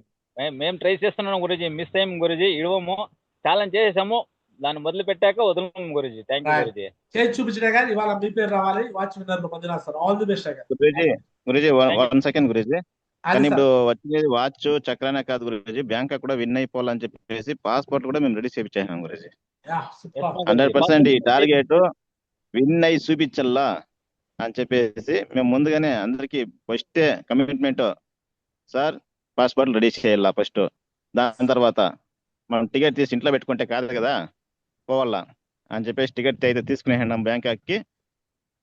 మేము ట్రై చేస్తున్నాం గురూజీ. మిస్ అయ్యాము గురూజీ, ఇడవము, ఛాలెంజ్ చేసేసాము, దాన్ని మొదలు పెట్టాక వదలము గురూజీ. థ్యాంక్ యూ గురూజీ. చేసి చూపించినా కానీ ఇవాళ మీ పేరు రావాలి. Watch winner Manjunath sir, all the best. గురూజీ 1 సెకండ్ గురూజీ. కానీ ఇప్పుడు వచ్చేది వాచ్ చక్రానే కాదు గురూజీ, బ్యాంక్ కూడా విన్ అయిపోవాలని చెప్పేసి పాస్పోర్ట్ కూడా మేము రెడీ చేయించాము గురూజీ. 100% ఈ టార్గెట్ విన్ అయి చూపించల్లా అని చెప్పేసి మేము ముందుగానే అందరికి first commitment, sir passport ready చేయాలా ఫస్ట్, దాని తర్వాత మనం టికెట్ తీసి ఇంట్లో పెట్టుకుంటే కాదు కదా, పోవాలా అని చెప్పేసి టికెట్ అయితే తీసుకునేసాం. బ్యాంకాక్కి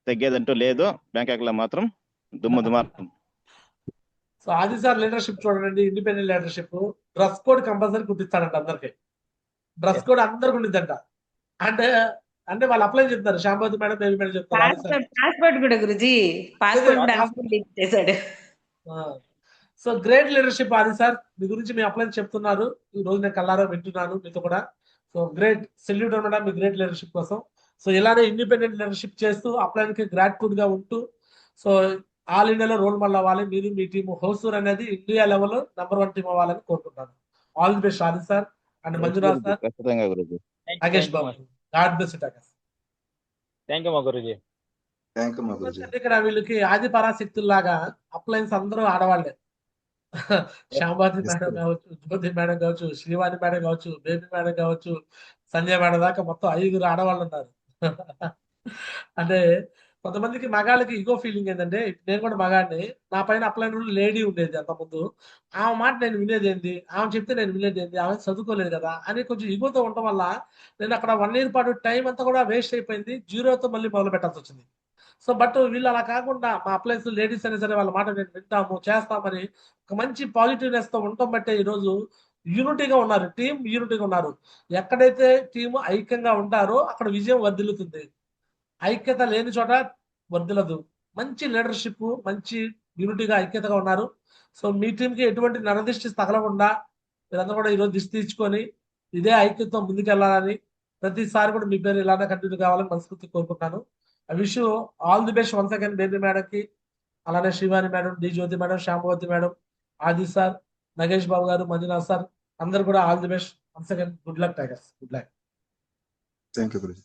తగ్గేదంటూ లేదు, బ్యాంకాక్ లో మాత్రం దుమ్ముదుమారం. సో అది సార్ లీడర్షిప్ చూడండి, independent leadership. Dress code compulsory కుట్టిస్తాడంట అందరికి, డ్రెస్ కోడ్ అందరికి ఉండిద్దంట. అంటే అంటే వాళ్ళు అప్లై చెప్తారు, శ్యాంభవతి మేడం, బేబీ మేడం చెప్తారు. ఆది సార్ పాస్పోర్ట్ కూడా గురుజీ, పాస్పోర్ట్ కూడా లీక్ చేశాడు. సో గ్రేట్ లీడర్షిప్ ఆది సార్, మీ గురించి మీ అప్లై చెప్తున్నారు, ఈ రోజు నేను కల్లారా వింటున్నాను మీతో కూడా. సో గ్రేట్, సెల్యూట్ అనమాట మీ గ్రేట్ లీడర్షిప్ కోసం. సో ఇలానే ఇండిపెండెంట్ లీడర్షిప్ చేస్తూ అప్లైన్కి గ్రాటిట్యూడ్ గా ఉంటూ, సో ఆల్ ఇండియాలో రోల్ మోడల్ అవ్వాలి మీరు, మీ టీం హోసూర్ అనేది ఇండియా లెవెల్లో #1 టీం అవ్వాలని కోరుకుంటాను. All the best Adi sir and Manjunath sir, ఖచ్చితంగా గురుజీ. Nagesh Babu, god bless it. Thank you మా గురుజీ. థ్యాంక్ యూ మా గురుజీ. ఇక్కడ వీళ్ళకి ఆది పరాశక్తుల్లాగా అప్లైన్స్ అందరూ ఆడవాళ్లే. శ్యాంభవతి మేడం కావచ్చు, జ్యోతి మేడం కావచ్చు, శ్రీవాణి మేడం కావచ్చు, బేబీ మేడం కావచ్చు, సంజయ్ మేడం దాకా మొత్తం 5 ఆడవాళ్ళు ఉన్నారు. అంటే కొంతమందికి మగాళ్ళకి ఈగో ఫీలింగ్ ఏంటంటే, నేను కూడా మగాడిని, నా పైన అప్లైన్ లేడీ ఉండేది అంతకుముందు, ఆమె మాట నేను వినేది ఏంది, ఆమె చెప్తే నేను వినేది ఏంది, ఆమె చదువుకోలేదు కదా అని కొంచెం ఈగోతో ఉండటం వల్ల నేను అక్కడ 1 year పాటు టైం అంతా కూడా వేస్ట్ అయిపోయింది, 0తో మళ్ళీ మొదలు పెట్టాల్సి వచ్చింది. సో బట్ వీళ్ళు అలా కాకుండా మా అప్లైన్స్ లేడీస్ అయినా సరే వాళ్ళ మాట నేను వింటాము, చేస్తామని ఒక మంచి పాజిటివ్నెస్ తో ఉండటం బట్టే ఈరోజు యూనిటీగా ఉన్నారు, టీం యూనిటీగా ఉన్నారు. ఎక్కడైతే టీం ఐక్యంగా ఉంటారో అక్కడ విజయం వర్ధిల్లుతుంది, ఐక్యత లేని చోట వర్ధిల్లదు. మంచి లీడర్షిప్, మంచి యూనిటీగా ఐక్యతగా ఉన్నారు. సో మీ టీంకి ఎటువంటి నరదిష్టి తగలకుండా మీరందరూ కూడా ఈరోజు దిష్టి తీర్చుకొని ఇదే ఐక్యతతో ముందుకెళ్లాలని, ప్రతిసారి కూడా మీ పేరు ఇలానే కంటిన్యూ కావాలని మనస్ఫూర్తి కోరుకుంటాను. I wish you all the best once again baby మేడంకి, అలానే Srivani madam, D Jyoti madam, శ్యాంభవతి madam, ఆది సార్, నగేష్ బాబు గారు, మంజునాథ్ సార్, అందరు కూడా all the best once again. Good luck tigers, good luck. Thank you Guruji.